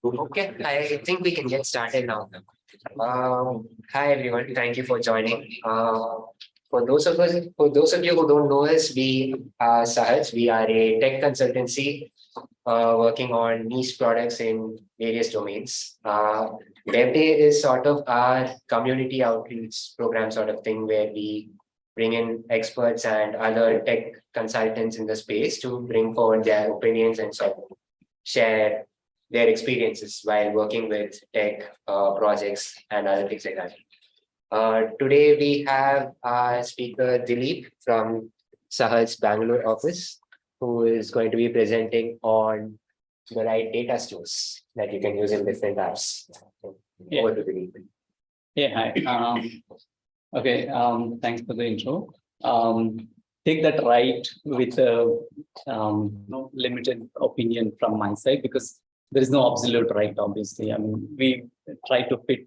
Okay, I think we can get started now. Hi everyone, thank you for joining. For those of you who don't know us, we are Sahaj. We are a tech consultancy working on niche products in various domains. DevDay is sort of our community outreach program sort of thing where we bring in experts and other tech consultants in the space to bring forward their opinions and sort of share their experiences while working with tech projects and other things like that. Today we have our speaker Dileep from Sahaj's Bangalore office, who is going to be presenting on the right data stores that you can use in different apps. Yeah. Over to Dileep. Yeah, hi. Okay, thanks for the intro. Take that right with no limited opinion from my side, because there is no absolute right, obviously. I mean, we try to fit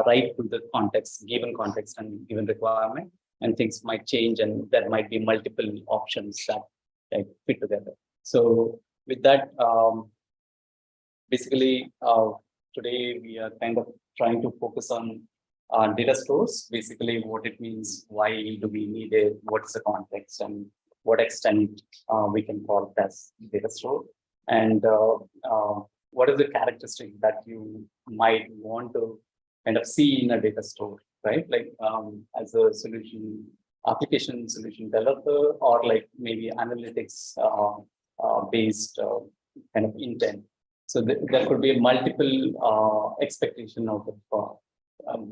right to the context, given context and given requirement, and things might change, and there might be multiple options that fit together. So with that, basically, today we are kind of trying to focus on data stores, basically what it means, why do we need it, what's the context, and what extent we can call it as data store, and what are the characteristics that you might want to kind of see in a data store, right? Like as a solution, application solution developer, or like maybe analytics based kind of intent. So there could be a multiple expectation of the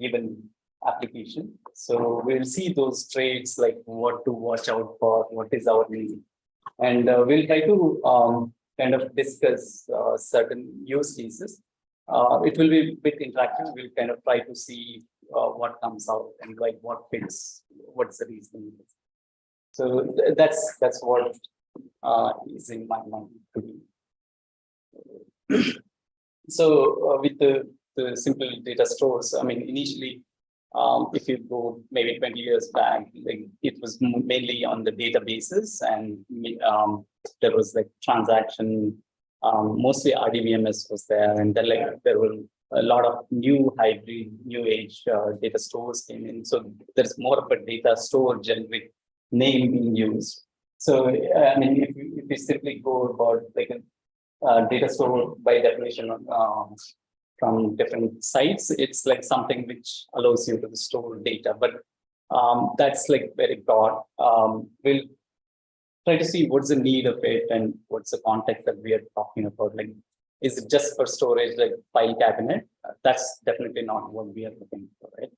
given application. So we'll see those traits, like what to watch out for, what is our need. And we'll try to kind of discuss certain use cases. It will be a bit interactive. We'll kind of try to see what comes out and like what fits, what's the reason. So that's what is in my mind. So with the simple data stores, I mean, initially, if you go maybe 20 years back, like it was mainly on the databases, and there was like transaction, mostly RDBMS was there, and then like there were a lot of new hybrid, new age data stores came in. So there's more of a data store generic name being used. So I mean, if you simply go about like a data store by definition from different sites, it's like something which allows you to store data, but that's like very broad. We'll try to see what's the need of it and what's the context that we are talking about. Like, is it just for storage, like file cabinet? That's definitely not what we are looking for, right?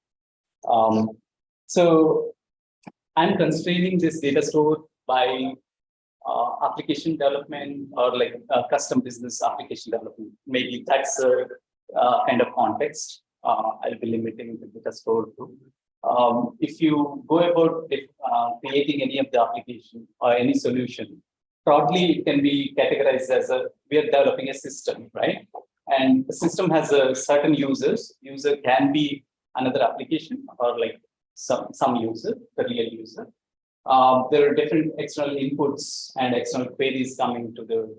So I'm constraining this data store by application development or like custom business application development. Maybe that's a kind of context. I'll be limiting the data store to. If you go about creating any of the application or any solution, broadly it can be categorized as we are developing a system, right? And the system has a certain users. User can be another application or like some user, the real user. There are different external inputs and external queries coming to the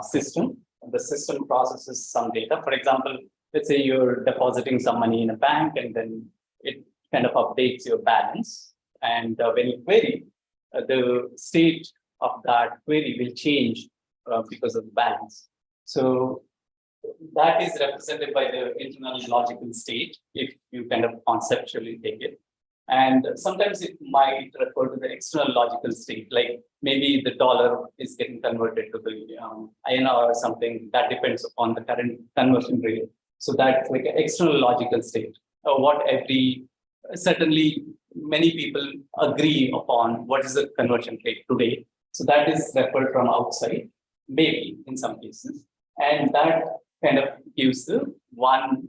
system. The system processes some data. For example, let's say you're depositing some money in a bank, and then it kind of updates your balance. And when you query, the state of that query will change because of the balance. So that is represented by the internal logical state, if you kind of conceptually take it. And sometimes it might refer to the external logical state, like maybe the dollar is getting converted to the INR or something. That depends upon the current conversion rate. So that's like an external logical state. Certainly many people agree upon what is the conversion rate today. So that is referred from outside, maybe in some cases. And that kind of gives the one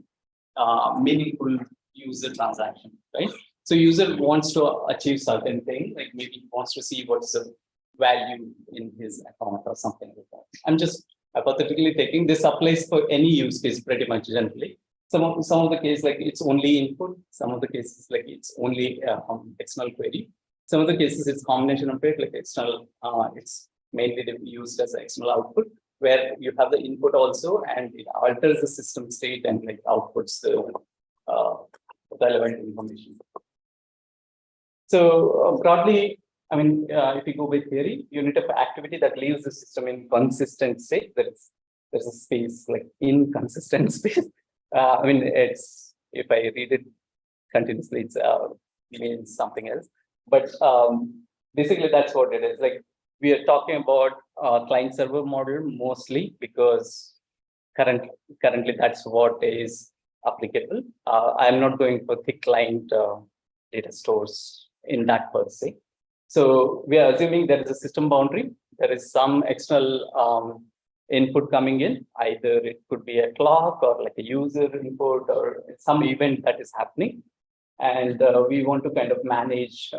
meaningful user transaction, right? So user wants to achieve certain thing, like maybe he wants to see what's the value in his account or something like that. I'm just hypothetically taking this applies for any use case pretty much generally. Some of the cases like it's only input, some of the cases like it's only external query. Some of the cases, it's combination of it, like external, it's mainly used as external output, where you have the input also, and it alters the system state and like outputs the relevant information. So broadly, I mean, if you go by theory, unit of activity that leaves the system in consistent state, there's a space like inconsistent space. I mean, it's, if I read it continuously, it's means something else. But basically, that's what it is. Like, we are talking about client server model mostly because currently that's what is applicable. I'm not going for thick client data stores in that per se. So we are assuming there is a system boundary. There is some external input coming in. Either it could be a clock or like a user input or some event that is happening. And we want to kind of manage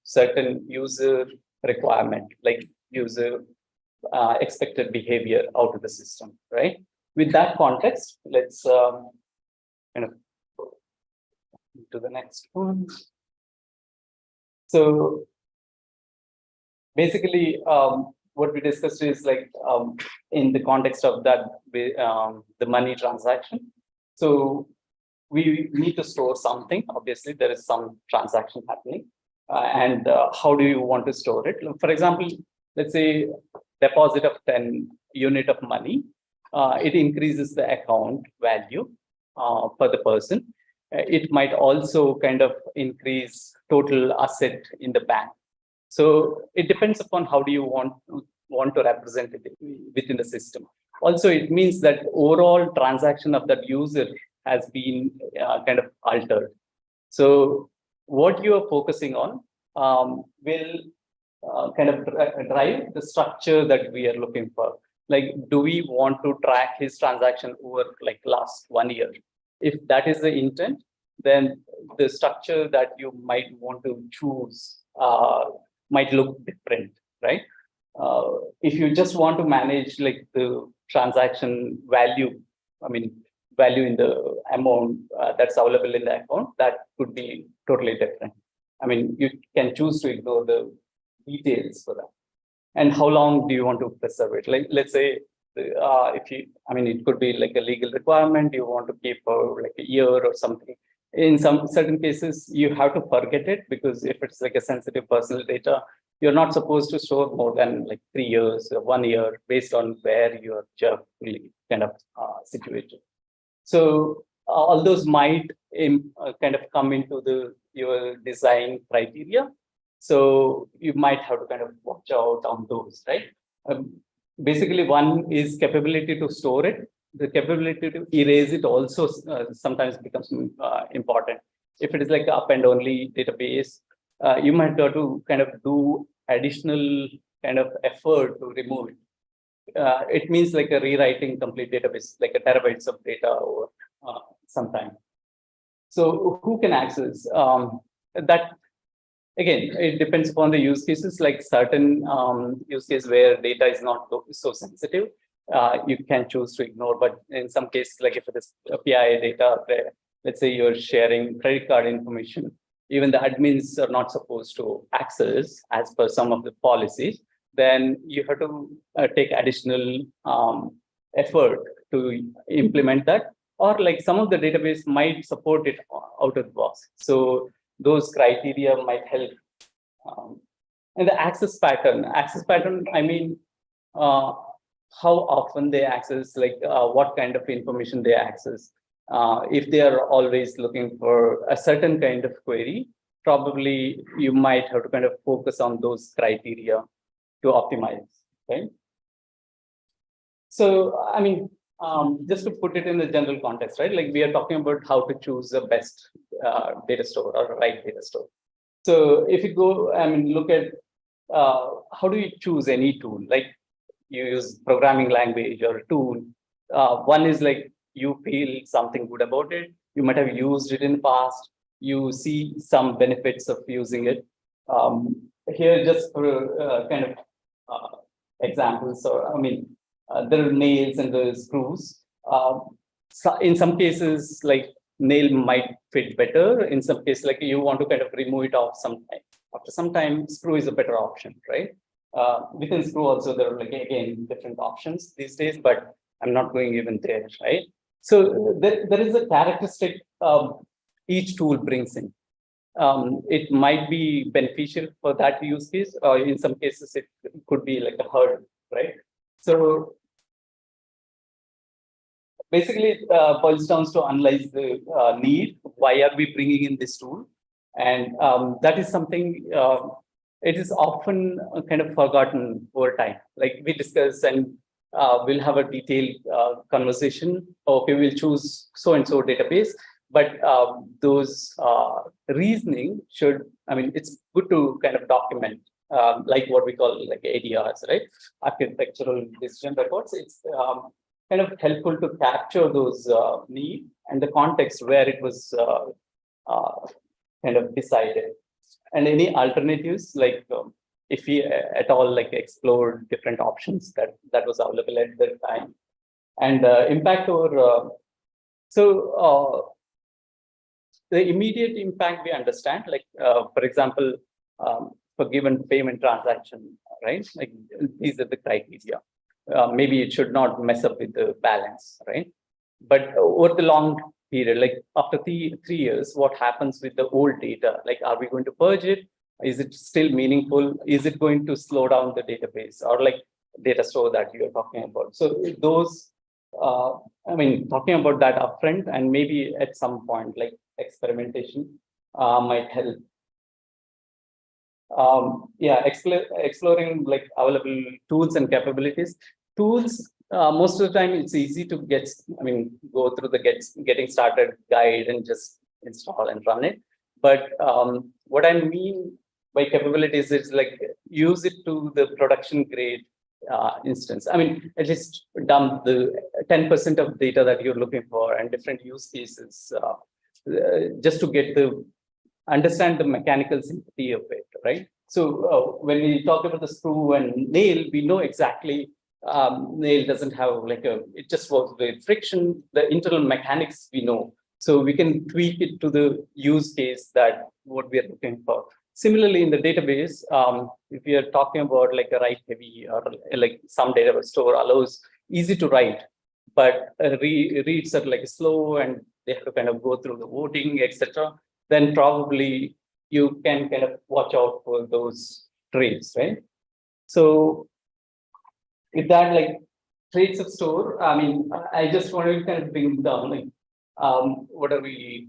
certain user requirement, like user expected behavior out of the system, right? With that context, let's kind of go to the next one. So basically, what we discussed is like in the context of that, the money transaction. So we need to store something. Obviously, there is some transaction happening. And how do you want to store it? For example, let's say deposit of 10 unit of money. It increases the account value for the person. It might also kind of increase total asset in the bank. So it depends upon how do you want to represent it within the system. Also, it means that overall transaction of that user has been kind of altered. So what you are focusing on will kind of drive the structure that we are looking for. Like, do we want to track his transaction over like last 1 year? If that is the intent, then the structure that you might want to choose might look different, right? If you just want to manage like the transaction value, I mean, value in the amount that's available in the account, that could be totally different. I mean, you can choose to ignore the details for that. And how long do you want to preserve it? Like, let's say, if you, I mean, it could be like a legal requirement, you want to keep for like a year or something. In some certain cases, you have to forget it, because if it's like a sensitive personal data, you're not supposed to store more than like 3 years or 1 year based on where you're geographically kind of situated. So all those might kind of come into your design criteria. So you might have to kind of watch out on those, right? Basically, one is capability to store it. The capability to erase it also sometimes becomes important. If it is like up and only database, you might have to kind of do additional kind of effort to remove it. It means like a rewriting complete database, like a terabytes of data over some time. So who can access that? Again, it depends upon the use cases. Like certain use cases where data is not so sensitive, you can choose to ignore. But in some cases, like if it is PII data, where let's say you're sharing credit card information, even the admins are not supposed to access as per some of the policies, then you have to take additional effort to implement that. Or like some of the database might support it out of the box. So those criteria might help. And the access pattern, I mean, how often they access, like what kind of information they access. If they are always looking for a certain kind of query, probably you might have to kind of focus on those criteria to optimize, right? So, I mean, just to put it in the general context, right? Like we are talking about how to choose the best data store or right data store. So if you go, I mean, look at how do you choose any tool? Like you use programming language or tool. One is like you feel something good about it. You might have used it in the past. You see some benefits of using it. Here, just for kind of examples, or I mean, there are nails and the screws. So in some cases, like nail might fit better. In some cases, like you want to kind of remove it off some time, after some time, Screw is a better option, right? Within Screw also, there are like, again, different options these days, but I'm not going even there, right? So there is a characteristic each tool brings in. It might be beneficial for that use case, or in some cases, it could be like a hurdle, right? So basically, it boils down to analyze the need. Why are we bringing in this tool? And that is something, it is often kind of forgotten over time. Like we discuss and we'll have a detailed conversation. Okay, we'll choose so-and-so database, but those reasoning should, I mean, it's good to kind of document like what we call like ADRs, right? Architectural decision reports. It's kind of helpful to capture those need and the context where it was kind of decided, and any alternatives, like if we at all like explored different options that was available at the time, and impact over. The immediate impact we understand, like for example, for given payment transaction, right? Like these are the criteria. Maybe it should not mess up with the balance, right? But over the long period, like after three years, what happens with the old data? Like, are we going to purge it? Is it still meaningful? Is it going to slow down the database, or like data store that you're talking about? So those, I mean, talking about that upfront, and maybe at some point, like experimentation might help. Yeah, exploring like available tools and capabilities. Tools, most of the time it's easy to get, I mean, go through the getting started guide and just install and run it. But what I mean by capabilities is like use it to the production grade instance. I mean, at least dump the 10% of data that you're looking for and different use cases just to get the understand the mechanical sympathy of it, right? So when we talk about the Screw and Nail, we know exactly Nail doesn't have like it just works with friction, the internal mechanics we know. So we can tweak it to the use case that what we are looking for. Similarly, in the database, if we are talking about like a write heavy or like some database store allows easy to write, but reads are like slow and they have to kind of go through the voting, etc. Then probably you can kind of watch out for those traits, right? So with that, like traits of store, I mean, I just want to kind of bring down like what are we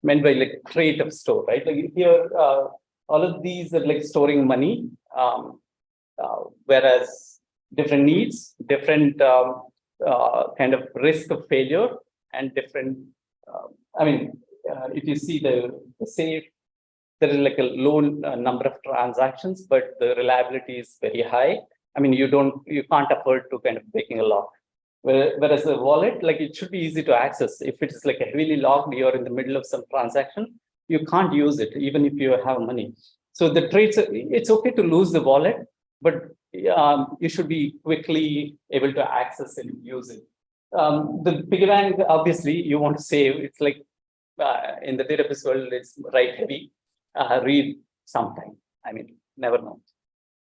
meant by like trait of store, right? Like here, all of these are like storing money, whereas different needs, different kind of risk of failure, and different, I mean, if you see the safe, there is like a low number of transactions, but the reliability is very high. I mean, you can't afford to kind of breaking a lock. Whereas the wallet, like it should be easy to access. If it is like heavily locked, you're in the middle of some transaction, you can't use it, even if you have money. So the traits, it's okay to lose the wallet, but you should be quickly able to access and use it. The bigger bank, obviously, you want to save. It's like in the database world, it's write heavy, read sometime. I mean, never know.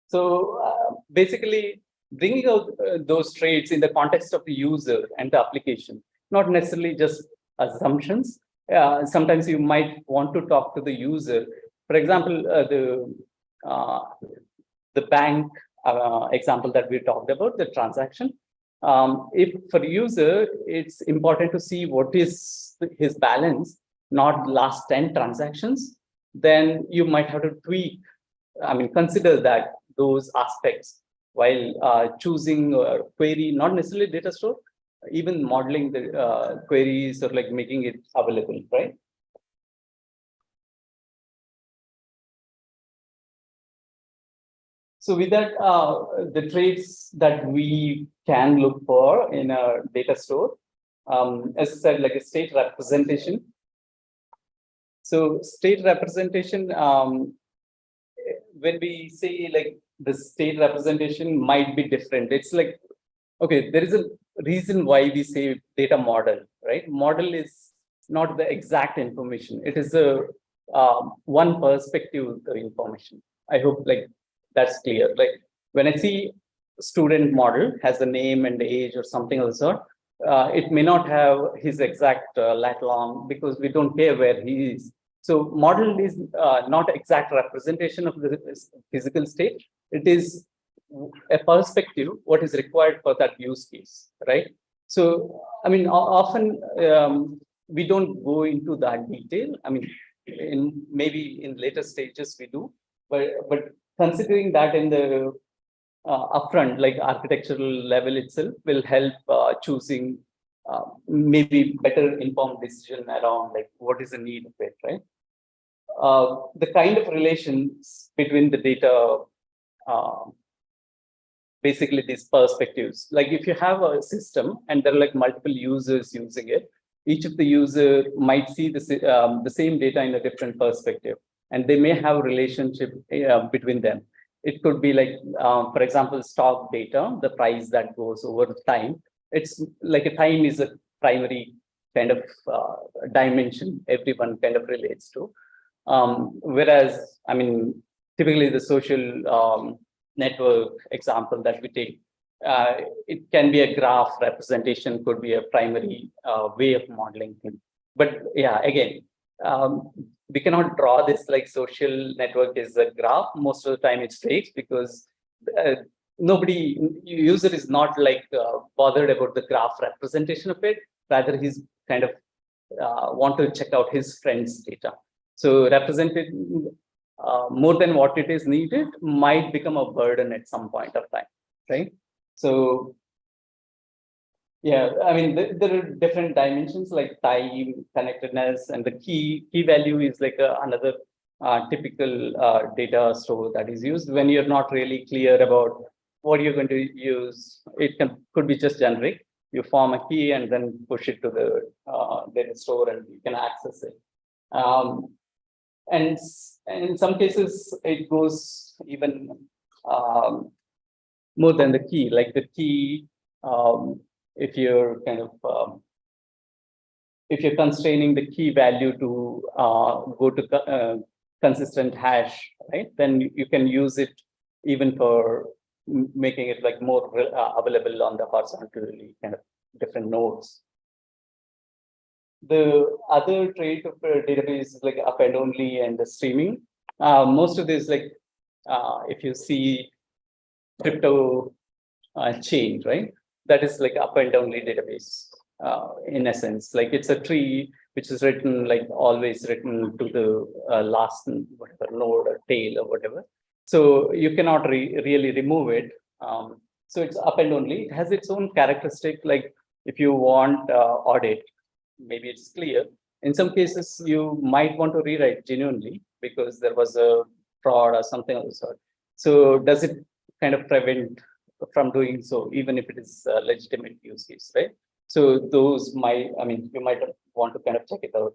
So basically, bringing out those traits in the context of the user and the application, not necessarily just assumptions. Sometimes you might want to talk to the user. For example, the bank example that we talked about, the transaction. If for user, it's important to see what is his balance, not last 10 transactions, then you might have to tweak, I mean, consider that those aspects while choosing a query, not necessarily data store, even modeling the queries or like making it available, right? So with that, the traits that we can look for in a data store, as I said, like a state representation. So state representation, when we say like the state representation might be different, it's like, okay, there is a reason why we say data model, right? Model is not the exact information. It is a one perspective of the information. I hope like that's clear. Like when I see student model has a name and age or something of the sort, it may not have his exact lat long because we don't care where he is. So model is not exact representation of the physical state. It is a perspective, what is required for that use case, right? So, I mean, often we don't go into that detail. I mean, maybe in later stages we do, but considering that in the upfront, like architectural level itself will help choosing maybe better informed decision around like what is the need of it, right? The kind of relations between the data, basically these perspectives. Like if you have a system and there are like multiple users using it, each of the user might see the same data in a different perspective, and they may have a relationship between them. It could be like, for example, stock data, the price that goes over time. It's like a time is a primary kind of dimension everyone kind of relates to. Whereas, I mean, typically the social network example that we take, it can be a graph representation, could be a primary way of modeling things. But yeah, again, we cannot draw this like social network is a graph. Most of the time it's fake because user is not like bothered about the graph representation of it. Rather, he's kind of want to check out his friend's data. So represented more than what it is needed might become a burden at some point of time, right? So yeah, I mean, there are different dimensions like time, connectedness, and the key value is like another typical data store that is used when you're not really clear about what you're going to use. It could be just generic. You form a key and then push it to the data store and you can access it. And in some cases, it goes even more than the key, like the key, if you're kind of, if you're constraining the key value to go to consistent hash, right? Then you can use it even for making it like more available on the horizontally kind of different nodes. The other trait of a database is like append only and the streaming. Most of this, like if you see crypto chain, right? That is like append only database in essence. Like it's a tree which is written like always written to the last whatever node or tail or whatever. So you cannot really remove it. So it's append only. It has its own characteristic. Like if you want audit, maybe it's clear. In some cases, you might want to rewrite genuinely because there was a fraud or something of the sort. So does it kind of prevent from doing so, even if it is a legitimate use case, right? So those might, I mean, you might want to kind of check it out.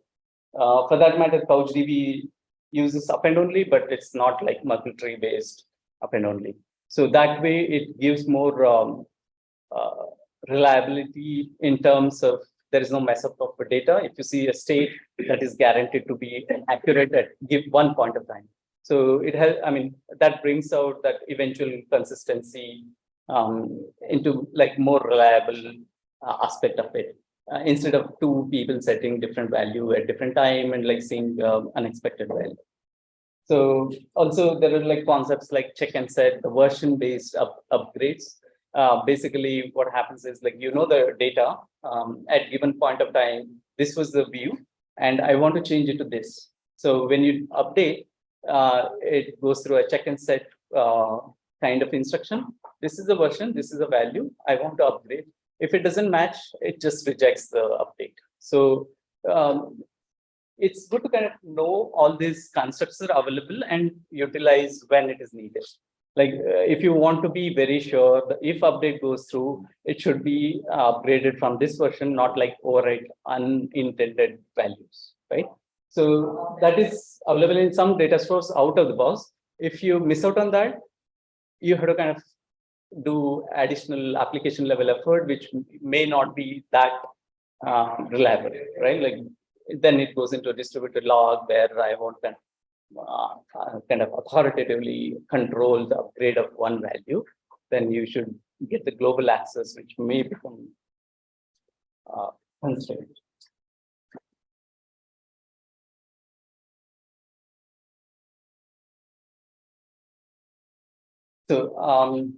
For that matter, CouchDB uses append only, but it's not like Merkle tree based append only. So that way it gives more reliability in terms of there is no mess up of the data. If you see a state that is guaranteed to be accurate at give one point of time. So it has, I mean, that brings out that eventual consistency into like more reliable aspect of it. Instead of two people setting different value at different time and like seeing unexpected value. So also there are like concepts like check and set, the version based upgrades. Basically what happens is like, you know, the data at given point of time, this was the view and I want to change it to this. So when you update, it goes through a check and set kind of instruction. This is the version, this is the value I want to upgrade. If it doesn't match, it just rejects the update. So it's good to kind of know all these constructs are available and utilize when it is needed. Like if you want to be very sure that if update goes through, it should be upgraded from this version, not like overwrite unintended values, right? So that is available in some data stores out of the box. If you miss out on that, you have to kind of do additional application level effort, which may not be that reliable, right? Like then it goes into a distributed log where I want kind of authoritatively control the upgrade of one value. Then you should get the global access, which may become constrained. So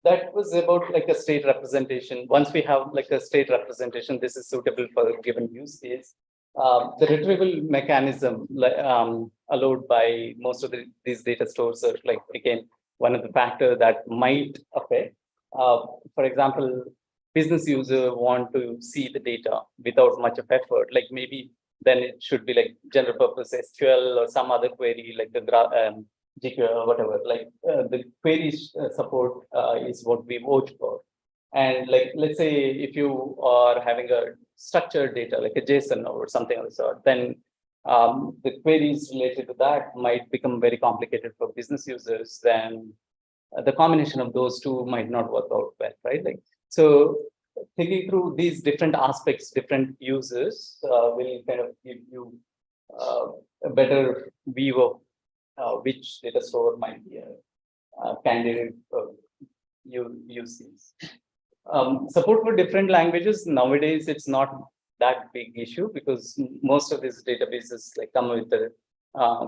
that was about like a state representation. Once we have like a state representation, this is suitable for a given use case. The retrieval mechanism allowed by most of these data stores are like, again, one of the factors that might affect. For example, business user want to see the data without much of effort, like maybe then it should be like general purpose SQL or some other query like the GQL or whatever. Like the query support is what we vote for. And like, let's say if you are having a structured data like a JSON or something of the sort, then the queries related to that might become very complicated for business users. Then the combination of those two might not work out well, right? Like, so thinking through these different aspects, different users will kind of give you a better view of which data store might be a candidate uses. Support for different languages nowadays, it's not that big issue because most of these databases like come with the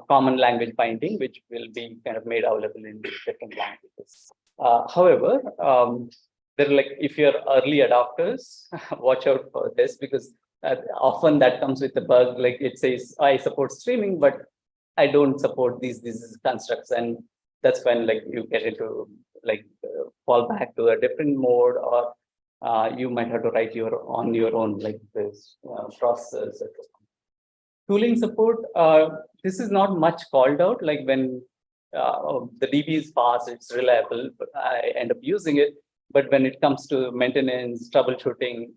common language binding, which will be kind of made available in different languages. However, they're like, if you're early adopters, watch out for this because often that comes with the bug, like it says, I support streaming, but I don't support these constructs. And that's when like you get into like fall back to a different mode, or you might have to write on your own, like this process. Tooling support, this is not much called out, like when the DB is fast, it's reliable, but I end up using it. But when it comes to maintenance, troubleshooting,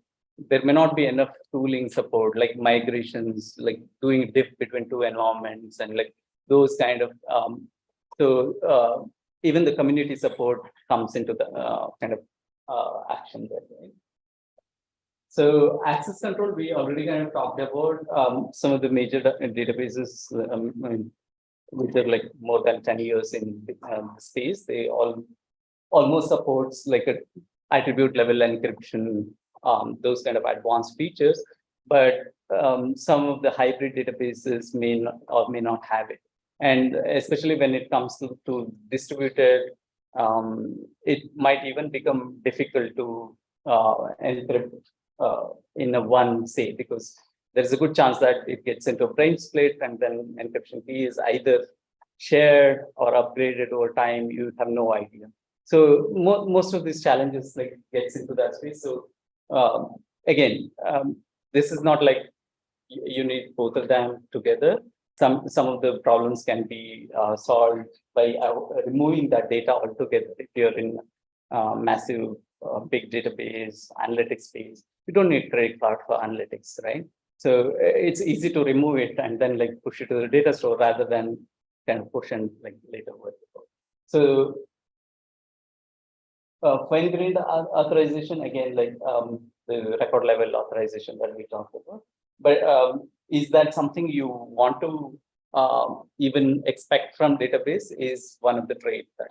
there may not be enough tooling support, like migrations, like doing diff between two environments and like those kind of, even the community support comes into the kind of action there, right? So access control, we already kind of talked about some of the major databases, which are like more than 10 years in the space. They almost supports like a attribute level encryption, those kind of advanced features, but some of the hybrid databases may not, or may not have it. And especially when it comes to distributed, it might even become difficult to encrypt in a one say, because there's a good chance that it gets into a brain split and then encryption key is either shared or upgraded over time. You have no idea. So most of these challenges like gets into that space. So again, this is not like you need both of them together. Some of the problems can be solved by removing that data altogether. If you're in massive big database analytics space, you don't need credit card for analytics, right? So it's easy to remove it and then like push it to the data store rather than kind of push and like later work. So fine-grained authorization, again, like the record level authorization that we talked about. But is that something you want to even expect from database is one of the traits that,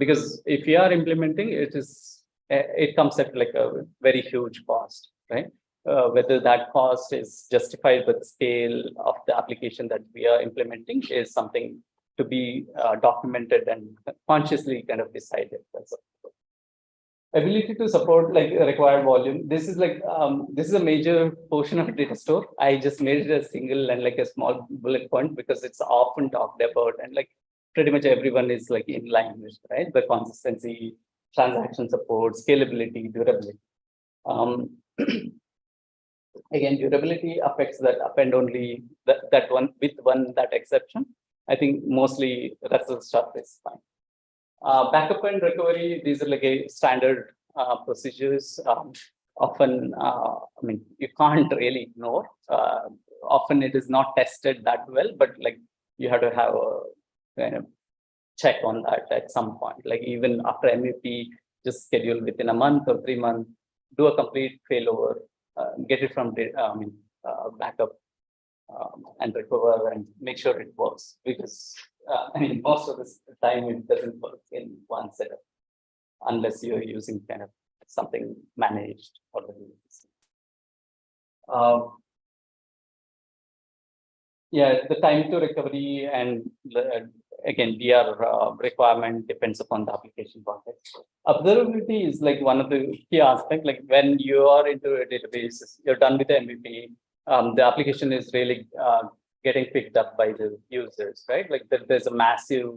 because if you are implementing, it comes at like a very huge cost, right? Whether that cost is justified by the scale of the application that we are implementing is something to be documented and consciously kind of decided. That's all. Ability to support like required volume. This is like this is a major portion of data store. I just made it a single and like a small bullet point because it's often talked about and like pretty much everyone is like in line with, right? The consistency, transaction support, scalability, durability. Again, durability affects that append only that one with that exception. I think mostly the rest of the stuff is fine. Backup and recovery, these are like a standard procedures. Often, I mean, you can't really ignore. Often it is not tested that well, but like you have to have a kind of check on that at some point. Like even after MVP, just schedule within a month or 3 months, do a complete failover, get it from backup and recover and make sure it works, because I mean, most of the time it doesn't work in one setup unless you're using kind of something managed already. Yeah, the time to recovery and again, DR requirement depends upon the application context. Observability is like one of the key aspects. Like when you are into a database, you're done with the MVP, the application is really getting picked up by the users, right? Like there's a massive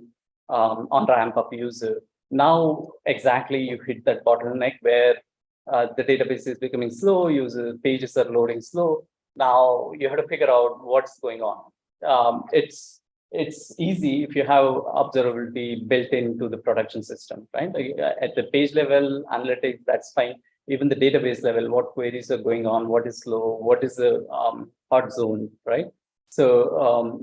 on-ramp of user. Now, exactly, you hit that bottleneck where the database is becoming slow, user pages are loading slow. Now you have to figure out what's going on. It's easy if you have observability built into the production system, right? Like at the page level, analytics, that's fine. Even the database level, what queries are going on, what is slow, what is the hot zone, right? So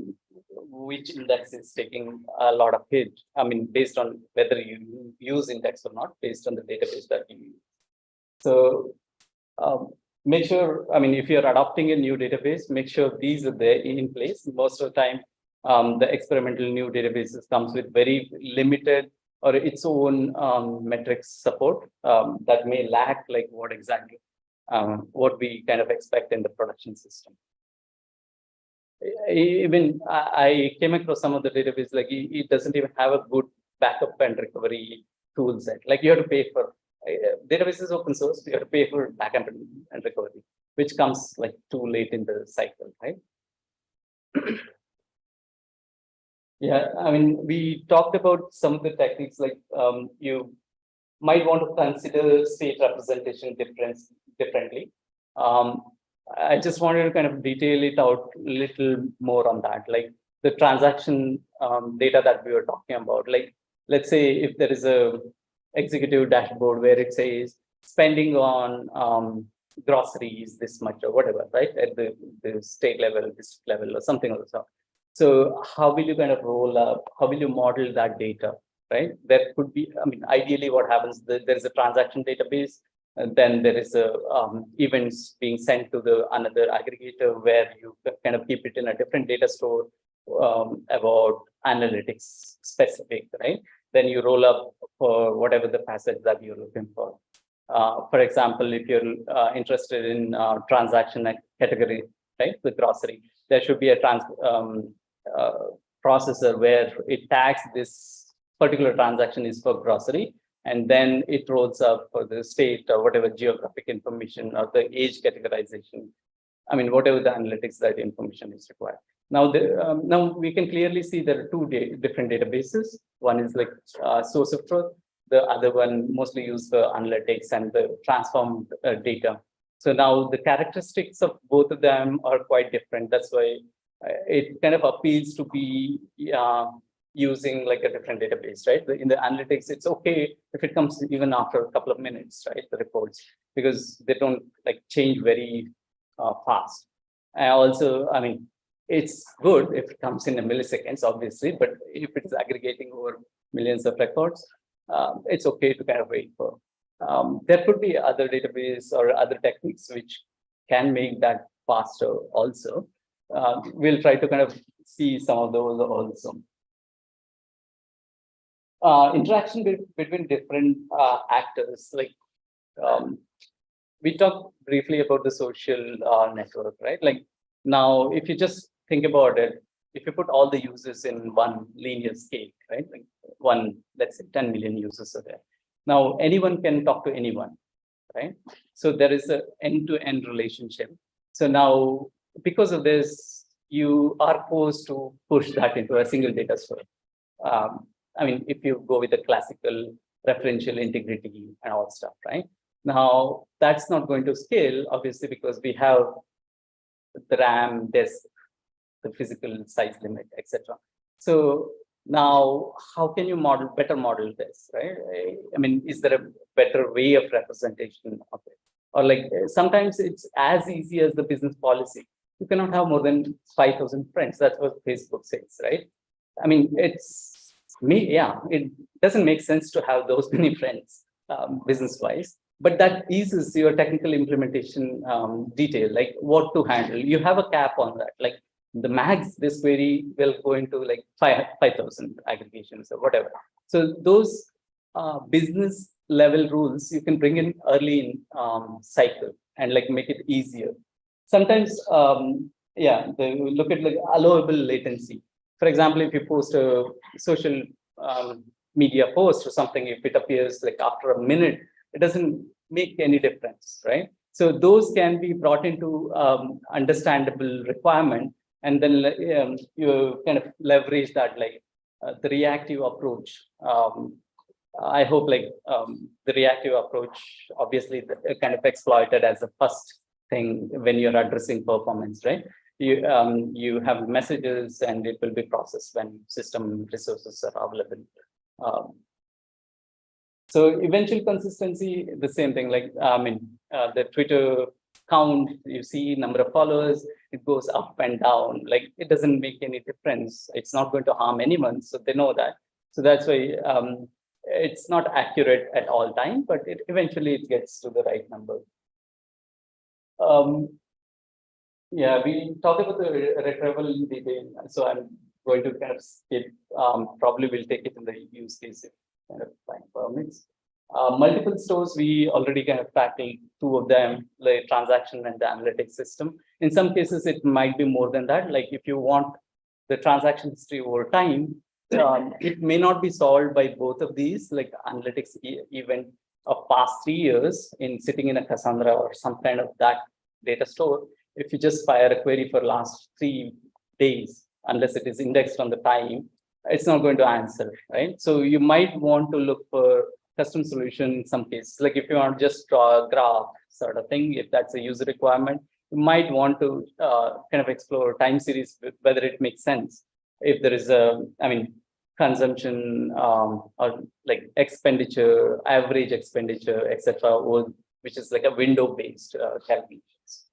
which index is taking a lot of hit. I mean, based on whether you use index or not, based on the database that you use. So make sure, I mean, if you're adopting a new database, make sure these are there in place. Most of the time, the experimental new databases comes with very limited or its own metrics support that may lack like what exactly what we kind of expect in the production system. Even I came across some of the database, like it doesn't even have a good backup and recovery tool set. Like you have to pay for database is open source, you have to pay for backup and recovery, which comes like too late in the cycle, right? Yeah, I mean, we talked about some of the techniques, like you might want to consider state representation differently. I just wanted to kind of detail it out a little more on that, like the transaction data that we were talking about. Like, let's say if there is a executive dashboard where it says spending on groceries this much or whatever, right? At the state level, district level, or something like that. So how will you kind of roll up? How will you model that data, right? There could be, I mean, ideally what happens, there's a transaction database, and then there is a events being sent to the another aggregator where you kind of keep it in a different data store about analytics specific, right? Then you roll up for whatever the passage that you're looking for. For example, if you're interested in transaction category, right, the grocery, there should be a processor where it tags this particular transaction is for grocery, and then it rolls up for the state or whatever geographic information or the age categorization. I mean, whatever the analytics that information is required. Now, now we can clearly see there are two different databases. One is like source of truth. The other one mostly used for analytics and the transformed data. So now the characteristics of both of them are quite different. That's why it kind of appeals to be using like a different database, right? In the analytics, it's okay if it comes even after a couple of minutes, right? The reports, because they don't like change very fast. And also, I mean, it's good if it comes in a milliseconds, obviously, but if it's aggregating over millions of records, it's okay to kind of wait for. There could be other database or other techniques which can make that faster also. We'll try to kind of see some of those also. Interaction between different actors, like we talked briefly about the social network, right? Like now, if you just think about it, if you put all the users in one linear scale, right? Like one, let's say 10 million users are there. Now, anyone can talk to anyone, right? So there is an end-to-end relationship. So now, because of this, you are forced to push that into a single data store. I mean, if you go with the classical referential integrity and all stuff, right? Now, that's not going to scale, obviously, because we have the RAM, disk, the physical size limit, etc. So now, how can you better model this, right? I mean, is there a better way of representation of it? Or like sometimes it's as easy as the business policy. You cannot have more than 5,000 friends. That's what Facebook says, right? I mean, it doesn't make sense to have those many friends business-wise. but that eases your technical implementation detail, like what to handle. You have a cap on that, like the max this query will go into like 5,000 aggregations or whatever. So those business level rules you can bring in early in cycle and like make it easier. Sometimes, yeah, they look at like allowable latency. For example, if you post a social media post or something, if it appears like after a minute, it doesn't make any difference, right? So those can be brought into understandable requirement, and then you kind of leverage that, like the reactive approach. I hope like the reactive approach, obviously, kind of exploited as a first thing when you're addressing performance, right? You have messages and it will be processed when system resources are available. So eventual consistency, the same thing, like, the Twitter count, you see number of followers, it goes up and down, like it doesn't make any difference. It's not going to harm anyone. So they know that. So that's why it's not accurate at all time, but eventually it gets to the right number. Yeah, we talked about the retrieval in detail. So I'm going to kind of skip, probably we'll take it in the use case if kind of time permits. Multiple stores, we already kind of tackled two of them, like transaction and the analytics system. In some cases, it might be more than that. Like if you want the transaction history over time, it may not be solved by both of these, like analytics event of past 3 years in sitting in a Cassandra or some kind of that data store. If you just fire a query for last 3 days, unless it is indexed on the time, it's not going to answer, right? So you might want to look for custom solution in some cases. Like if you want to just draw a graph sort of thing, if that's a user requirement, you might want to kind of explore time series, whether it makes sense. If there is a, consumption or like expenditure, average expenditure, etc., which is like a window-based calculations.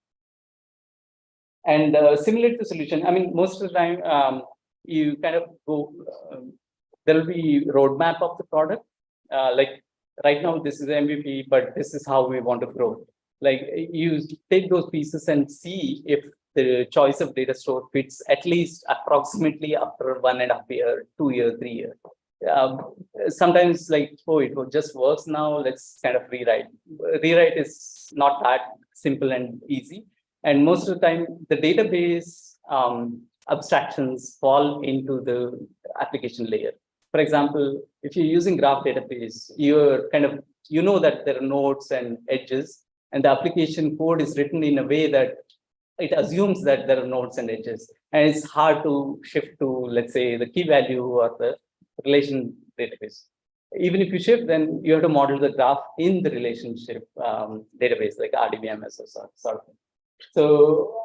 And simulate the solution. Most of the time, you kind of go, there will be roadmap of the product. Like right now, this is MVP, but this is how we want to grow. Like you take those pieces and see if the choice of data store fits at least approximately after 1.5 year, 2 year, 3 year. Sometimes like, oh, it just works now, let's kind of rewrite. Rewrite is not that simple and easy. And most of the time, the database abstractions fall into the application layer. For example, if you're using graph database, you're kind of, that there are nodes and edges, and the application code is written in a way that it assumes that there are nodes and edges. And it's hard to shift to, let's say, the key value or the relation database. Even if you shift, then you have to model the graph in the relationship database, like RDBMS or sort of thing. So,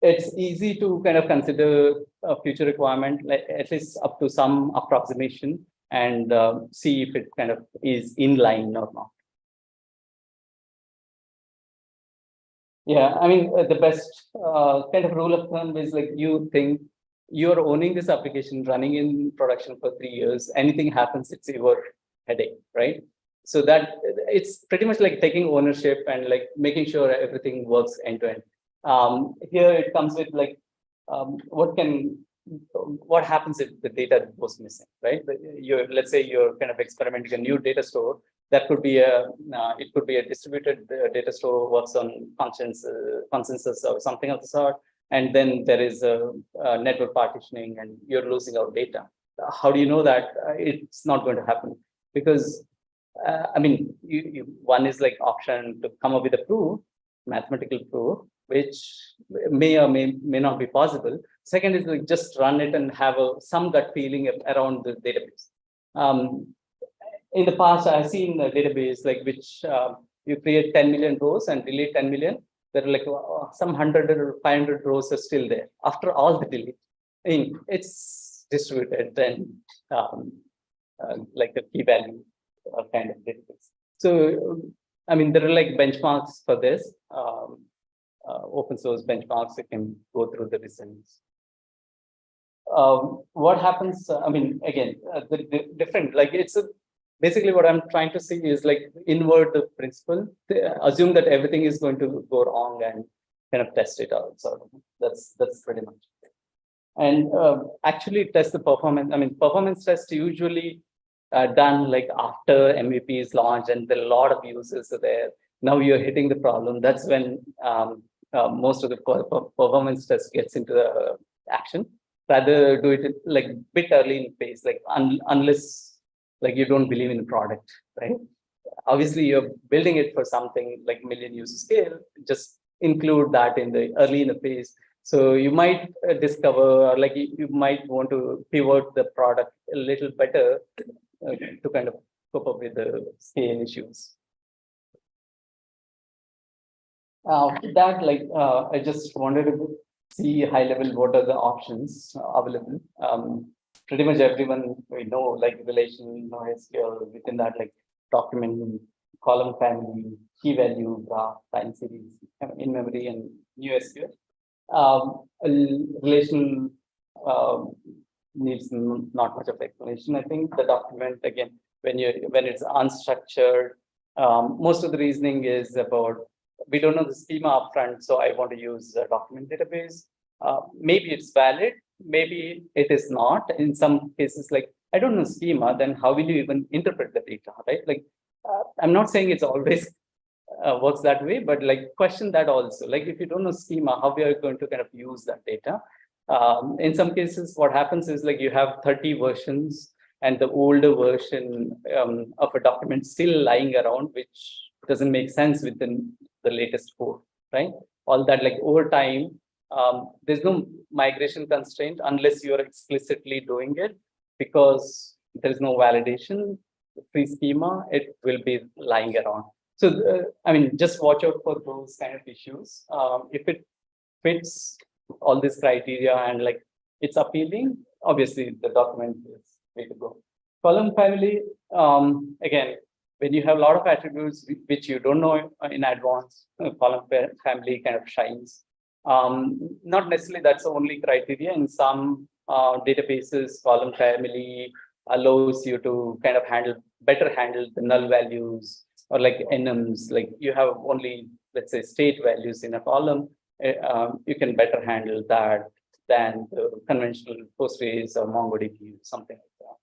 it's easy to kind of consider a future requirement, like at least up to some approximation, and see if it kind of is in line or not. Yeah, the best kind of rule of thumb is like, you think you're owning this application, running in production for 3 years, anything happens, it's your headache, right? So that it's pretty much like taking ownership and like making sure everything works end to end. Here it comes with like, what happens if the data goes missing, right? Let's say you're kind of experimenting a new data store. That could be it could be a distributed data store, works on consensus or something of the sort. And then there is a network partitioning and you're losing out data. How do you know that it's not going to happen? Because, one is like option to come up with a proof, mathematical proof, which may or may not be possible. Second is like just run it and have some gut feeling around the database. In the past, I've seen a database like which you create 10 million rows and delete 10 million. There are like some 100 or 500 rows are still there after all the delete. It's distributed and like a key value kind of database. So, there are like benchmarks for this. Open source benchmarks, you can go through the results. What happens, again, the different, like it's a basically what I'm trying to see is like invert the principle, assume that everything is going to go wrong and kind of test it out. So that's pretty much it. And actually test the performance. I mean, performance tests usually done like after MVP is launched and there are a lot of users are there. Now you're hitting the problem. That's when most of the performance test gets into the action. Rather do it like bit early in phase, like unless like you don't believe in the product, right? Obviously, you're building it for something like million user scale. Just include that in the early in the phase. So you might discover, or like you might want to pivot the product a little better to kind of cope up with the scale issues. With that, like I just wanted to see high level what are the options available. Pretty much everyone we know, like relation, NoSQL, within that, like document, column family, key value, graph, time series, in memory, and new SQL. Relational needs not much of explanation. I think the document, again, when it's unstructured, most of the reasoning is about we don't know the schema upfront, so I want to use a document database. Maybe it's valid, maybe it is not. In some cases, like I don't know schema, then how will you even interpret the data, right? Like I'm not saying it's always works that way, but like question that also. Like if you don't know schema, how we are going to kind of use that data? In some cases, what happens is like you have 30 versions and the older version of a document still lying around, which doesn't make sense within the latest code, right? All that, like over time, there's no migration constraint unless you're explicitly doing it, because there's no validation, free schema, it will be lying around. So, I mean, just watch out for those kind of issues. If it fits all these criteria and like it's appealing, obviously the document is way to go. Column family, again, when you have a lot of attributes which you don't know in advance, column family kind of shines. Not necessarily that's the only criteria. In some databases, column family allows you to kind of better handle the null values, or like enums, like you have only, let's say, state values in a column. You can better handle that than the conventional Postgres or MongoDB, something like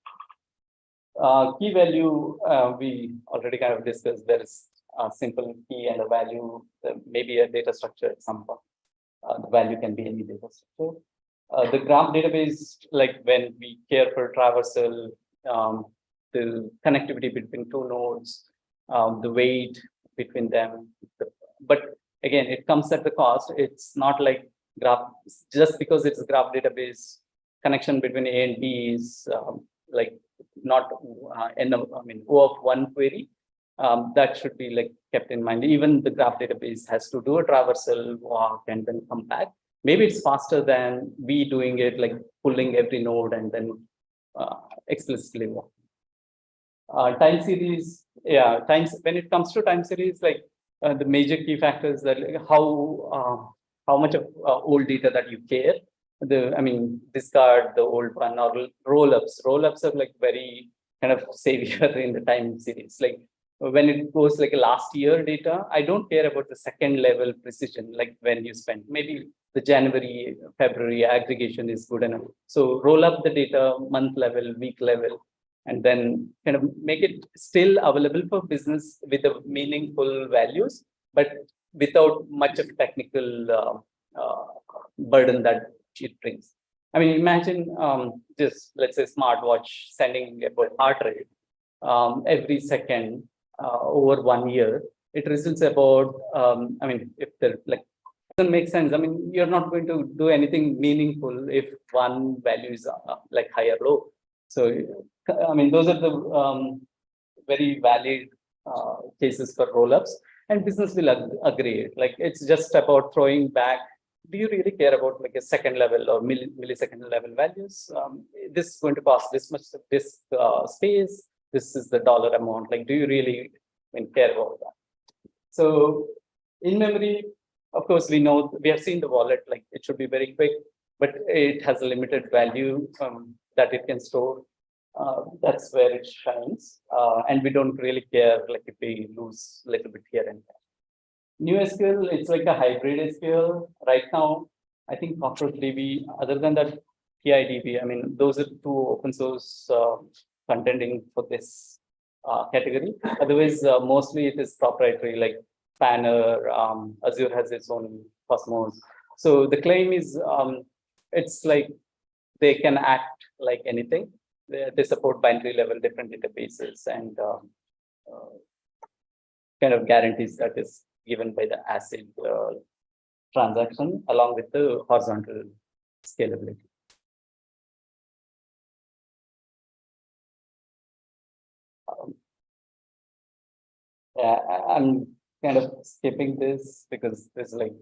that. Key value, we already kind of discussed. There is a simple key and a value, maybe a data structure at some point. The value can be any data structure. The graph database, like when we care for traversal, the connectivity between two nodes, the weight between them. But again, it comes at the cost. It's not like graph, just because it's a graph database, connection between A and B is like not I mean O of one query. That should be like kept in mind. Even the graph database has to do a traversal walk and then come back. Maybe it's faster than we doing it, like pulling every node and then explicitly walk. Time series, yeah, when it comes to time series, like the major key factors that like, how much of old data that you care. I mean, discard the old one, or roll-ups. Roll-ups are like very kind of savior in the time series. Like when it goes like a last year data, I don't care about the second level precision, like when you spend. Maybe the January, February aggregation is good enough. So roll up the data month level, week level, and then kind of make it still available for business with the meaningful values, but without much of technical burden that it brings. I mean, imagine just, let's say, smartwatch sending about heart rate every second over 1 year. It results about, I mean, if the like doesn't make sense. I mean, you're not going to do anything meaningful if one value is like high or low. So, I mean, those are the very valid cases for rollups, and business will agree. Like it's just about throwing back. Do you really care about like a second level or millisecond level values? This is going to cost this much of this space. This is the dollar amount. Like, do you really care about that? So, in memory, of course, we know we have seen the wallet. Like it should be very quick, but it has a limited value that it can store. That's where it shines. And we don't really care like if we lose a little bit here and there. New SQL, it's like a hybrid SQL. Right now, I think CockroachDB, other than that, PIDB, I mean, those are two open source contending for this category. Otherwise, mostly it is proprietary, like Spanner, Azure has its own Cosmos. So the claim is, it's like they can act like anything. They support binary level different databases and kind of guarantees that is given by the ACID transaction along with the horizontal scalability. Yeah, I'm kind of skipping this because there's like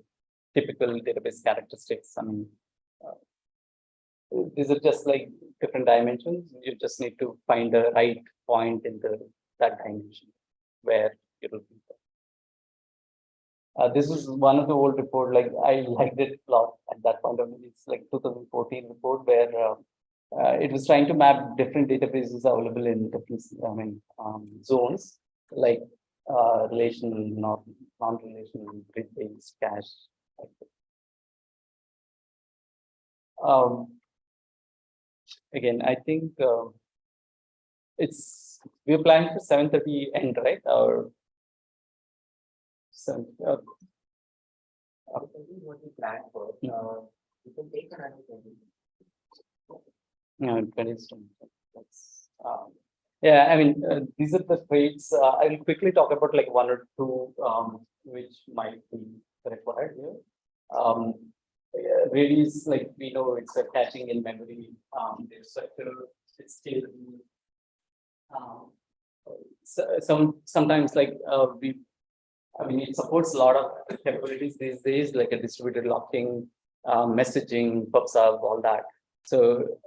typical database characteristics. I mean, these are just like different dimensions. You just need to find the right point in that dimension where it will be. This is one of the old report. Like I liked it a lot at that point of view. It's like 2014 report where it was trying to map different databases available in different, zones like relational, non-relational, grid-based, cache. Again, I think we're planning for 7:30 end, right? Or so, what we plan for, we can take another 20. That's, yeah, I mean, these are the traits. I will quickly talk about like one or two which might be required here. Really is like we know it's a caching in memory. There's structure, it's still sometimes like it supports a lot of capabilities these days, like a distributed locking, messaging, PubSub, all that. So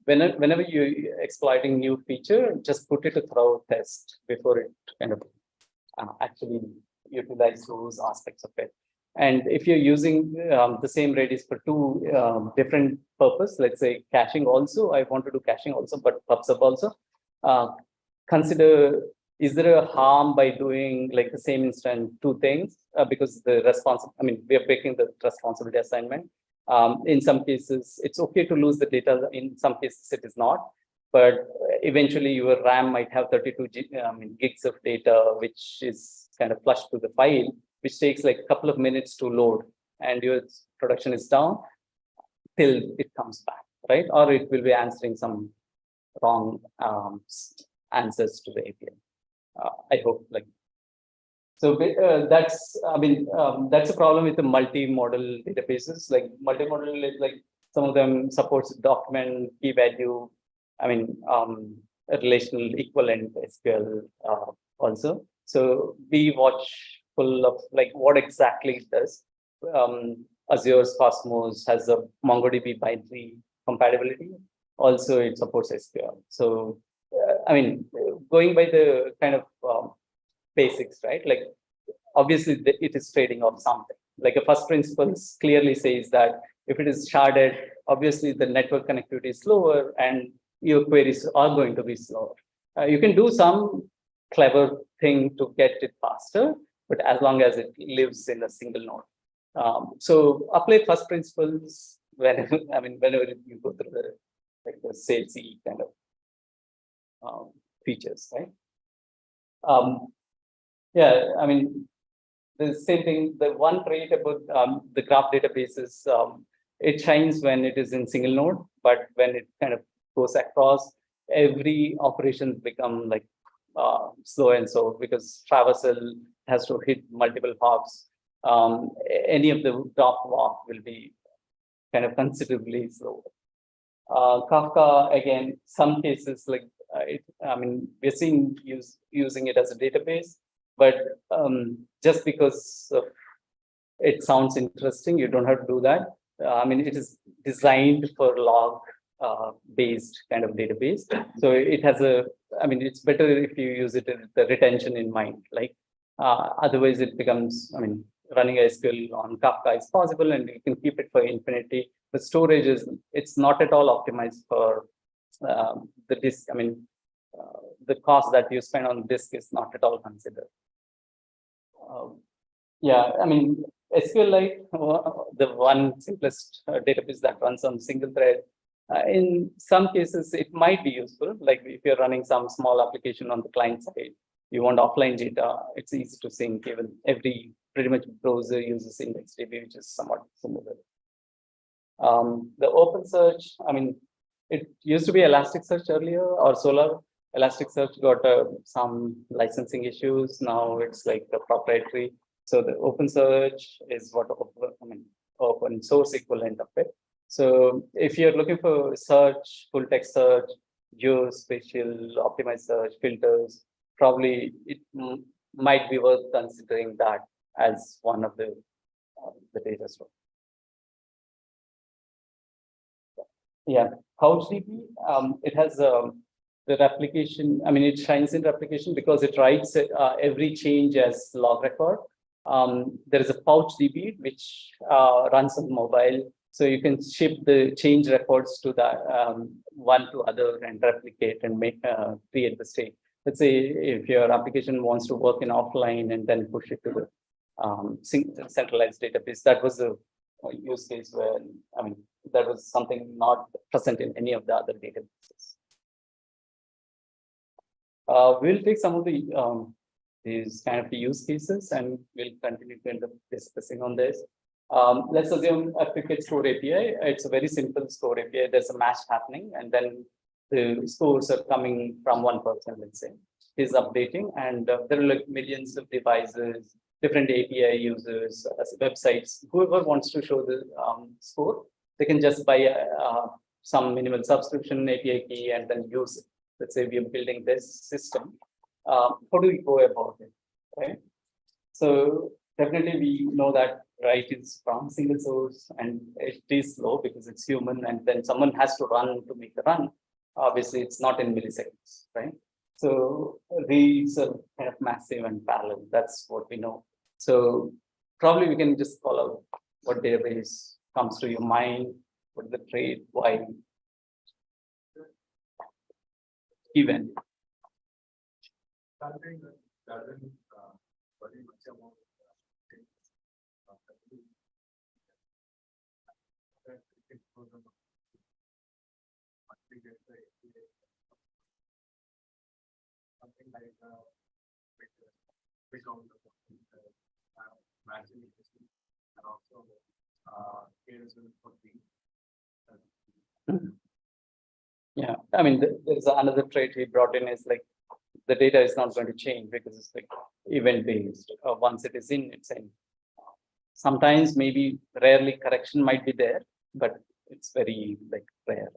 whenever you're exploiting new feature, just put it a thorough test before it kind of actually utilize those aspects of it. And if you're using the same Redis for two different purpose, let's say caching also, I want to do caching also, but PubSub also, consider, is there a harm by doing like the same instant two things? Because the we are breaking the responsibility assignment. In some cases, it's okay to lose the data. In some cases, it is not. But eventually, your RAM might have 32 gigs of data, which is kind of flushed to the file, which takes like a couple of minutes to load, and your production is down till it comes back, right? Or it will be answering some wrong answers to the API. I hope like. So that's a problem with the multi-model databases. Like multi-model is like some of them supports document, key value, a relational equivalent SQL also. So be watchful of like what exactly it does. Azure's Cosmos has a MongoDB binary compatibility. Also, it supports SQL. So going by the kind of basics, right? Like obviously it is trading off something. Like a first principles clearly says that if it is sharded, obviously the network connectivity is slower and your queries are going to be slower. You can do some clever thing to get it faster, but as long as it lives in a single node. So apply first principles whenever you go through the salesy kind of features, right? The same thing. The one trait about the graph databases, it shines when it is in single node, but when it kind of goes across, every operation become like slow and so because traversal has to hit multiple hops. Any of the drop walk will be kind of considerably slow. Kafka, again, some cases like we're seeing using it as a database, but just because it sounds interesting, you don't have to do that. It is designed for log based kind of database. So it has it's better if you use it with the retention in mind. Like otherwise it becomes, running a SQL on Kafka is possible and you can keep it for infinity. The storage it's not at all optimized for the disk, I mean, the cost that you spend on disk is not at all considered. Yeah, I mean, SQLite, the one simplest database that runs on single thread. In some cases, it might be useful. Like if you're running some small application on the client side, you want offline data. It's easy to sync. Even every pretty much browser uses IndexedDB, which is somewhat similar. The OpenSearch, I mean, it used to be Elasticsearch earlier or Solar. Elasticsearch got some licensing issues. Now it's like the proprietary. So the OpenSearch is what open source equivalent of it. So if you're looking for search, full text search, geospatial, optimized search, filters, probably it might be worth considering that as one of the data store. Yeah, CouchDB, it has the replication. I mean, it shines in replication because it writes every change as log record. There is a PouchDB which runs on mobile, so you can ship the change records to the one to other and replicate and make create the state. Let's say if your application wants to work in offline and then push it to the centralized database, that was a use case where, I mean, that was something not present in any of the other databases. We'll take some of the these kind of use cases and we'll continue to end up discussing on this. Let's assume a Cricket store API. It's a very simple store API. There's a match happening, and then the scores are coming from one person, let's say. He's updating, and there are like millions of devices, different API users, websites. Whoever wants to show the score, they can just buy some minimal subscription API key and then use it. Let's say we are building this system. How do we go about it, right? So definitely we know that write is from single source and it is slow because it's human, and then someone has to run to make the run. Obviously, it's not in milliseconds, right? So reads are kind of massive and parallel. That's what we know. So probably we can just call out what database comes to your mind, what is the trade, why, event. Something like matching and also yeah, I mean, there's another trait he brought in is like the data is not going to change because it's like event based. Once it is in, it's in. Sometimes maybe rarely correction might be there, but it's very like rare.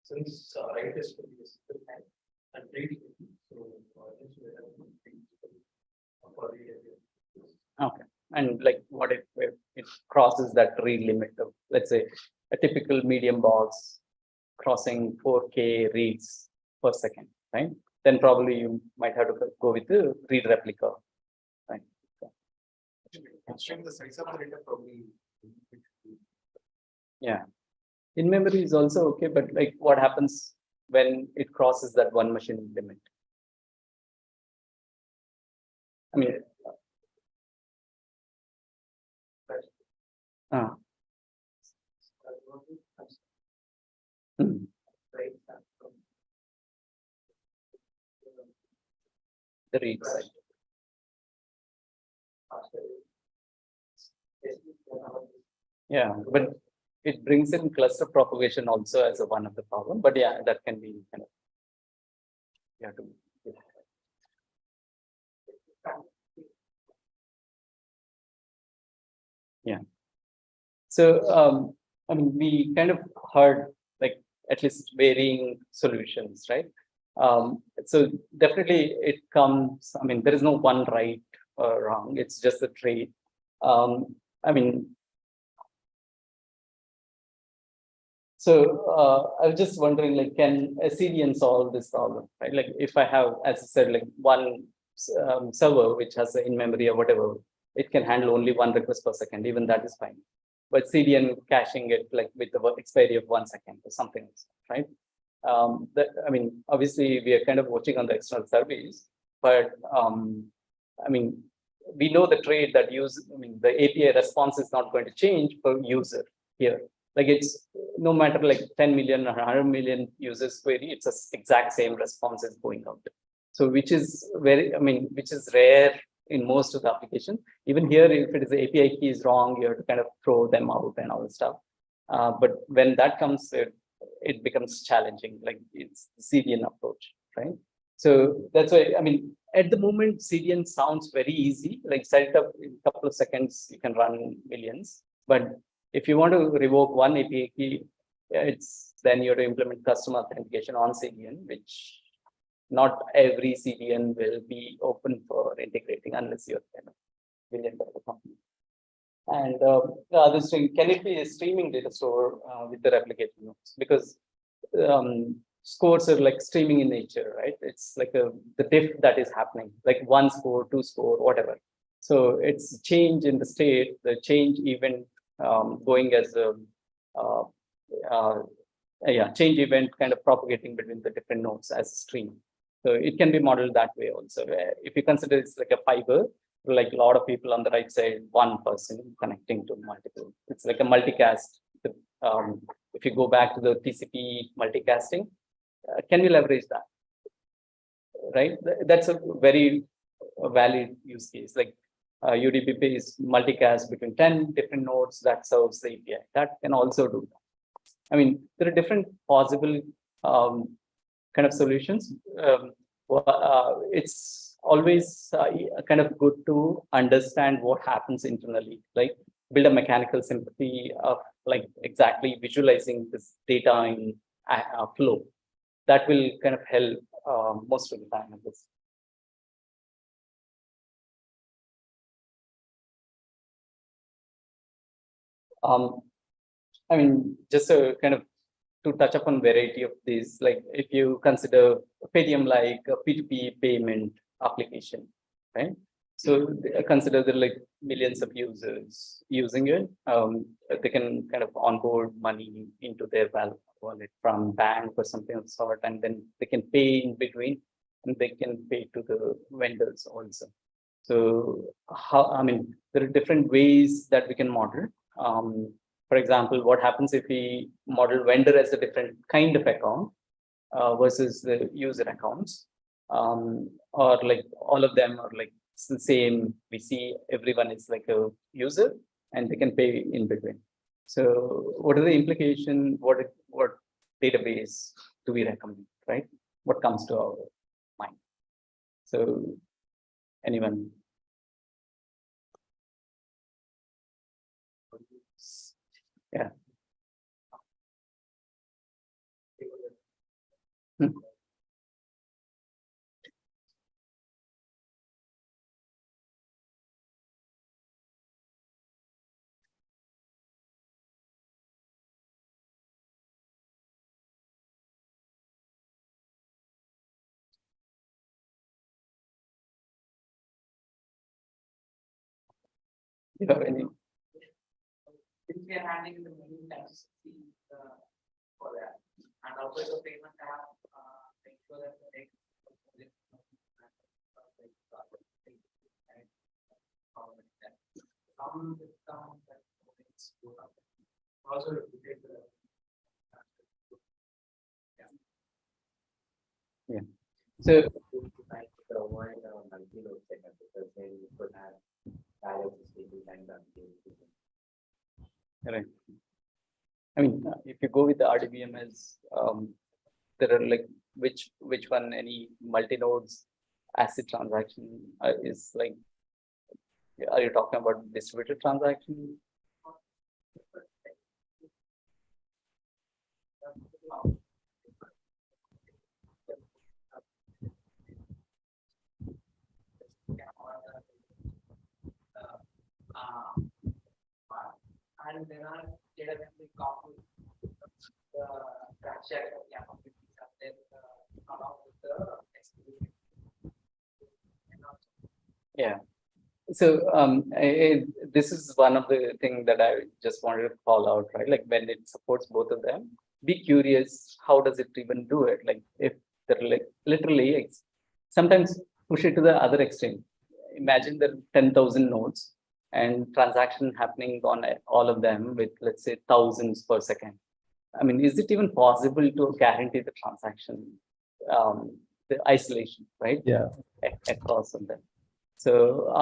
Since write is and read, Okay, and like what if it crosses that read limit of, let's say, a typical medium box crossing 4K reads per second, right? Then probably you might have to go with the read replica, right? constrain the size of the data probably. Yeah, in memory is also okay, but like what happens when it crosses that one machine limit? I mean, the read side. Yeah, but it brings in cluster propagation also as a one of the problem. But yeah, that can be kind of, you have to. Yeah. So I mean, we kind of heard like at least varying solutions, right? So definitely it comes. I mean, there is no one right or wrong. It's just a trade. I mean. So I was just wondering, like, can a CDN solve this problem, right? Like, if I have, as I said, like one server which has in memory or whatever, it can handle only one request per second. Even that is fine. but CDN caching it like with the expiry of 1 second or something, right? I mean, obviously we are kind of watching on the external service, but I mean, we know the trade that the API response is not going to change per user here. Like it's no matter like 10 million or 100 million users query, it's a exact same response is going out. So which is which is rare in most of the applications. Even here, if it is the API key is wrong, you have to kind of throw them out and all the stuff. But when that comes, it becomes challenging, like it's the CDN approach, right? So that's why, I mean, at the moment, CDN sounds very easy, like set it up in a couple of seconds, you can run millions. But if you want to revoke one API key, then you have to implement custom authentication on CDN, which not every CDN will be open for integrating unless you're kind of billion-dollar company. And the other thing, can it be a streaming data store with the replication nodes? Because scores are like streaming in nature, right? It's like the diff that is happening, like 1 score, 2 score, whatever. So it's change in the state, the change event going as a change event kind of propagating between the different nodes as a stream. So it can be modeled that way also. If you consider it's like a fiber, like a lot of people on the right side, one person connecting to multiple. It's like a multicast. If you go back to the TCP multicasting, can we leverage that? Right? That's a very valid use case. Like UDP is multicast between 10 different nodes that serves the API. That can also do that. I mean, there are different possible kind of solutions. It's always kind of good to understand what happens internally, like build a mechanical sympathy of like exactly visualizing this data in flow. That will kind of help most of the time in this. I mean, just a kind of to touch upon variety of these, like if you consider Paytm like a P2P payment application, right? So consider there are like millions of users using it. They can kind of onboard money into their wallet from bank or something of the sort, and then they can pay in between, and they can pay to the vendors also. So there are different ways that we can model. For example, what happens if we model vendor as a different kind of account versus the user accounts, or like all of them are like it's the same. We see everyone is like a user and they can pay in between. So what are the implications? What database do we recommend, right? What comes to our mind? So anyone? Yeah. You have any? Since we are handling the many types for that, and also the payment app, make sure that the next also yeah. So avoid multi-load setup because then you could have balance stable time right. I mean, if you go with the RDBMS, there are like which one any multi-nodes ACID transaction is like. Are you talking about distributed transaction? and there are database copies the transaction along with the execution. Yeah. This is one of the things that I just wanted to call out, right? Like when it supports both of them, be curious, how does it even do it? Like if they're like literally sometimes push it to the other extreme. Imagine there are 10,000 nodes and transaction happening on all of them with, let's say, thousands per second. I mean, is it even possible to guarantee the transaction, the isolation, right? Yeah. Across of them. So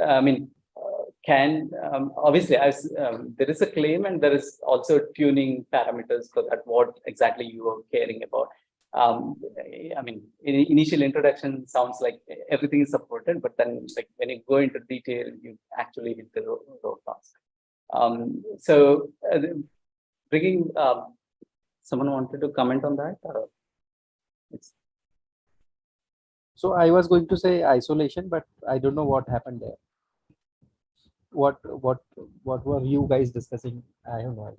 I mean, can obviously as there is a claim and there is also tuning parameters for that, what exactly you are caring about. I mean, initial introduction sounds like everything is supported, but then like when you go into detail, you actually hit the roadblocks. Bringing someone wanted to comment on that. So I was going to say isolation, but I don't know what happened there. What were you guys discussing? I don't know.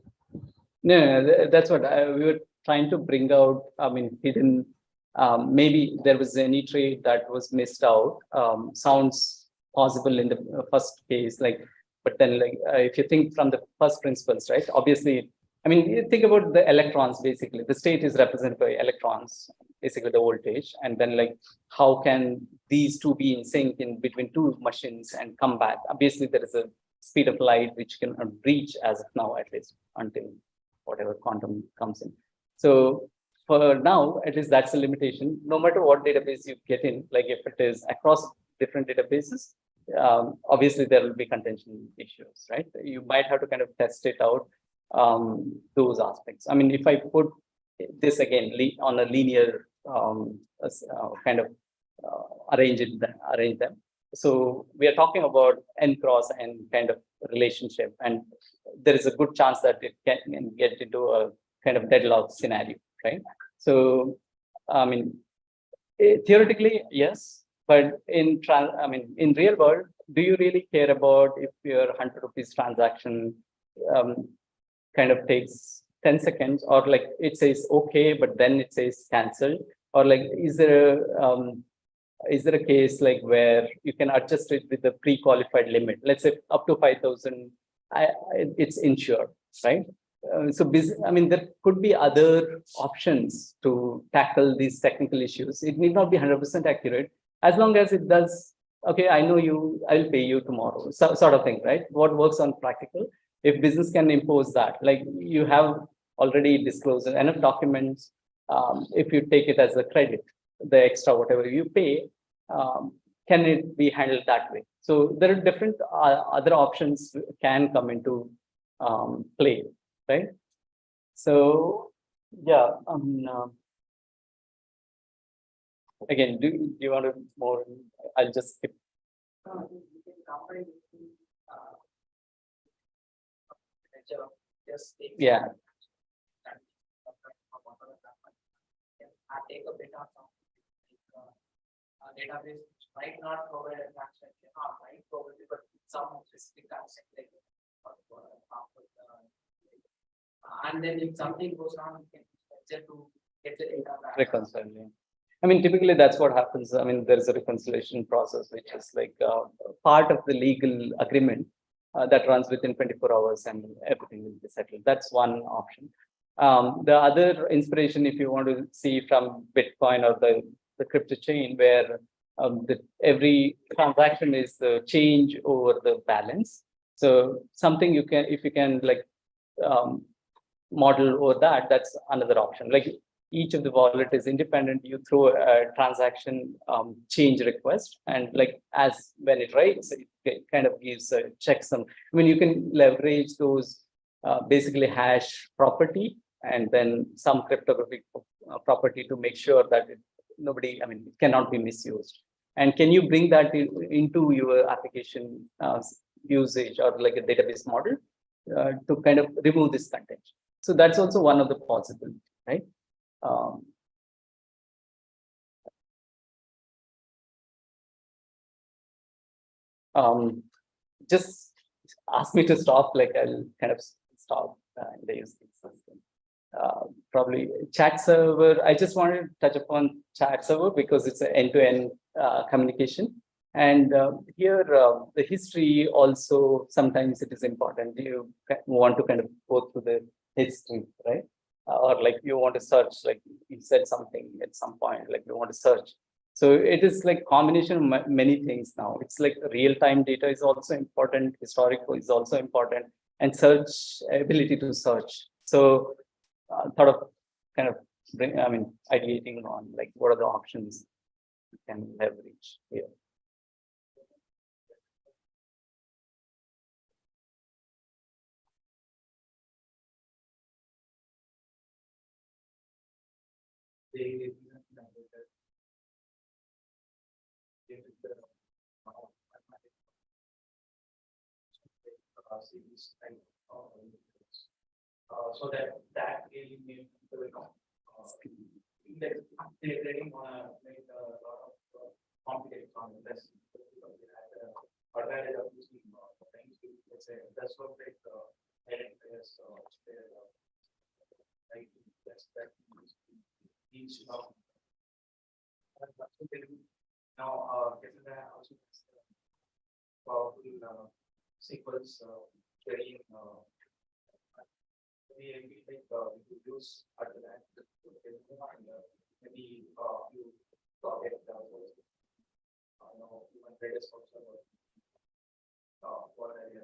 No, that's what we were trying to bring out. I mean, hidden. Maybe there was any trait that was missed out. Sounds possible in the first case, like, but then like if you think from the first principles, right? Obviously, I mean, you think about the electrons. Basically, the state is represented by electrons, basically the voltage, and then like how can these two be in sync in between two machines and come back? Obviously, there is a speed of light which can reach as of now, at least until whatever quantum comes in. So for now, at least that's a limitation. No matter what database you get in, like if it is across different databases, obviously there will be contention issues, right? You might have to kind of test it out, those aspects. I mean, if I put this again on a linear kind of arrange them. So we are talking about n cross n kind of relationship, and there is a good chance that it can get into a kind of deadlock scenario, right? So, I mean, theoretically, yes, but in real world, do you really care about if your 100 rupees transaction kind of takes 10 seconds, or like it says okay, but then it says cancelled, or like is there a case like where you can adjust it with the pre-qualified limit? Let's say up to 5,000, it's insured, right? I mean, there could be other options to tackle these technical issues. It need not be 100% accurate, as long as it does. Okay, I know you, I'll pay you tomorrow, sort of thing, right? What works on practical? If business can impose that, like you have already disclosed enough documents, if you take it as a credit, the extra whatever you pay, can it be handled that way? So there are different other options can come into play, right? So yeah, again, do you want to more? I'll just skip. Yeah. Take a bit of database which might not provide a transaction or might provide, but some specific concept like and then if something goes wrong, you can just to get the data back. Reconcile. I mean, typically that's what happens. I mean, there is a reconciliation process, which is like part of the legal agreement that runs within 24 hours and everything will be settled. That's one option. The other inspiration, if you want to see from Bitcoin or the crypto chain, where every transaction is the change over the balance. So something you can, if you can like model over that, that's another option. Like each of the wallet is independent. You throw a transaction change request, and like as when it writes, it kind of gives a checksum. I mean, you can leverage those basically hash property and then some cryptographic property to make sure that nobody, I mean, it cannot be misused. And can you bring that into your application usage or like a database model to kind of remove this content? So that's also one of the possibilities, right? Just ask me to stop, like I'll kind of stop and use this system. Probably chat server. I just wanted to touch upon chat server because it's an end-to-end communication. And here, the history also, sometimes it is important. You want to kind of go through the history, right? Or like you want to search, like you said something at some point, like you want to search. So it is like combination of many things now. It's like real-time data is also important, historical is also important, and search ability to search. So thought of kind of ideating on like what are the options you can leverage here. So that really made people, they're getting on a like a lot of competitive on this because they had advantage of using things to, let's say that's what like like that needs now getting that also powerful sequence very we like we could use after that maybe you target even greatest also what area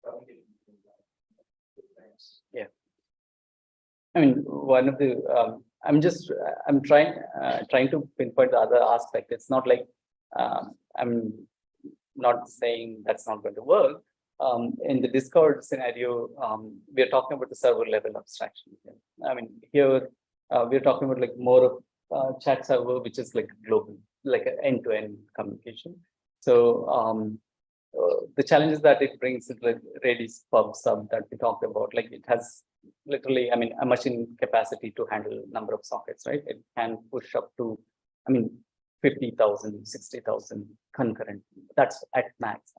communicating Yeah. I mean, one of the I'm trying to pinpoint the other aspect. It's not like I'm not saying that's not going to work. In the Discord scenario, we are talking about the server level abstraction. I mean, here we're talking about like more of chat server, which is like global, like an end-to-end communication. So the challenges that it brings is like Redis pub sub that we talked about. Like it has literally, I mean, a machine capacity to handle number of sockets, right? It can push up to, 50,000, 60,000 concurrent. That's at max.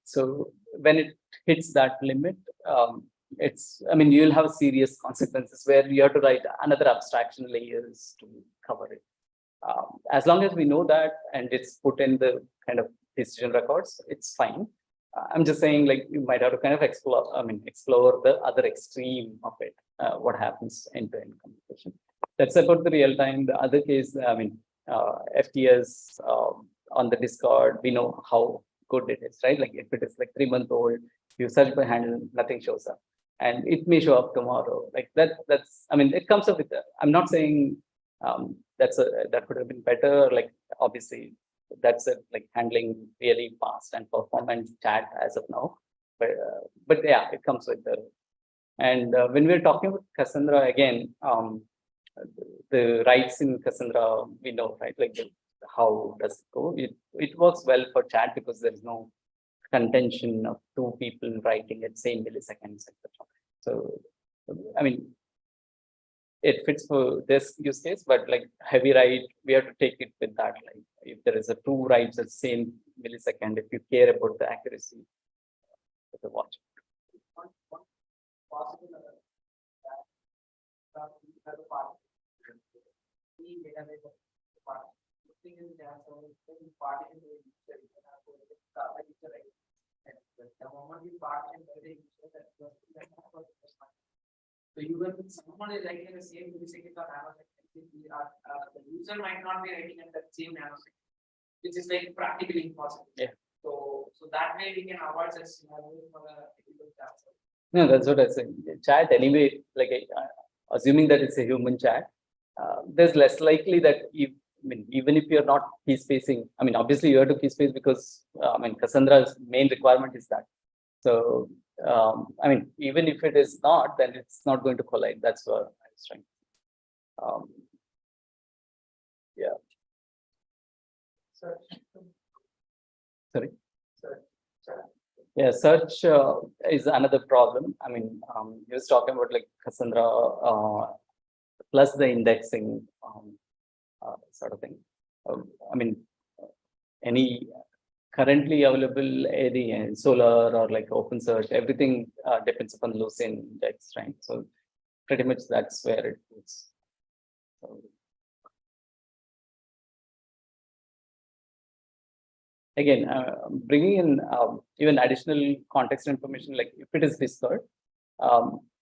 So when it hits that limit, you'll have serious consequences where you have to write another abstraction layers to cover it. As long as we know that and it's put in the kind of decision records, it's fine. I'm just saying, like, you might have to kind of explore the other extreme of it, what happens end-to-end communication. That's about the real time. The other case, FTS on the Discord, we know how good it is, right? Like if it is like 3-month-old, you search by handle, nothing shows up. And it may show up tomorrow. Like it comes up with, I'm not saying that could have been better. Like obviously that's like handling really fast and performant chat as of now. But yeah, it comes with the, and when we're talking about Cassandra again, the writes in Cassandra, we know, right? Like how does it go? It works well for chat because there's no contention of two people writing at same milliseconds, etc. So, it fits for this use case, but like heavy write, we have to take it with that. Like if there is a two writes at same millisecond, if you care about the accuracy of the watch. So even if someone is writing in the same millisecond or nanosecond, the user might not be writing at that same nanosecond, which is like practically impossible. Yeah. So that way we can avoid such scenarios for the technical chat. No, that's what I said. Chat anyway, like assuming that it's a human chat, there's less likely that even if you're not key spacing, obviously you have to key space because Cassandra's main requirement is that. So even if it is not, then it's not going to collide. That's what I was trying. Yeah. Sorry. Yeah, search is another problem. He was talking about like Cassandra plus the indexing sort of thing. Any currently available any Solar or like OpenSearch, everything depends upon Lucene index, right? So pretty much that's where it is. So, again, bringing in even additional context information, like if it is whispered,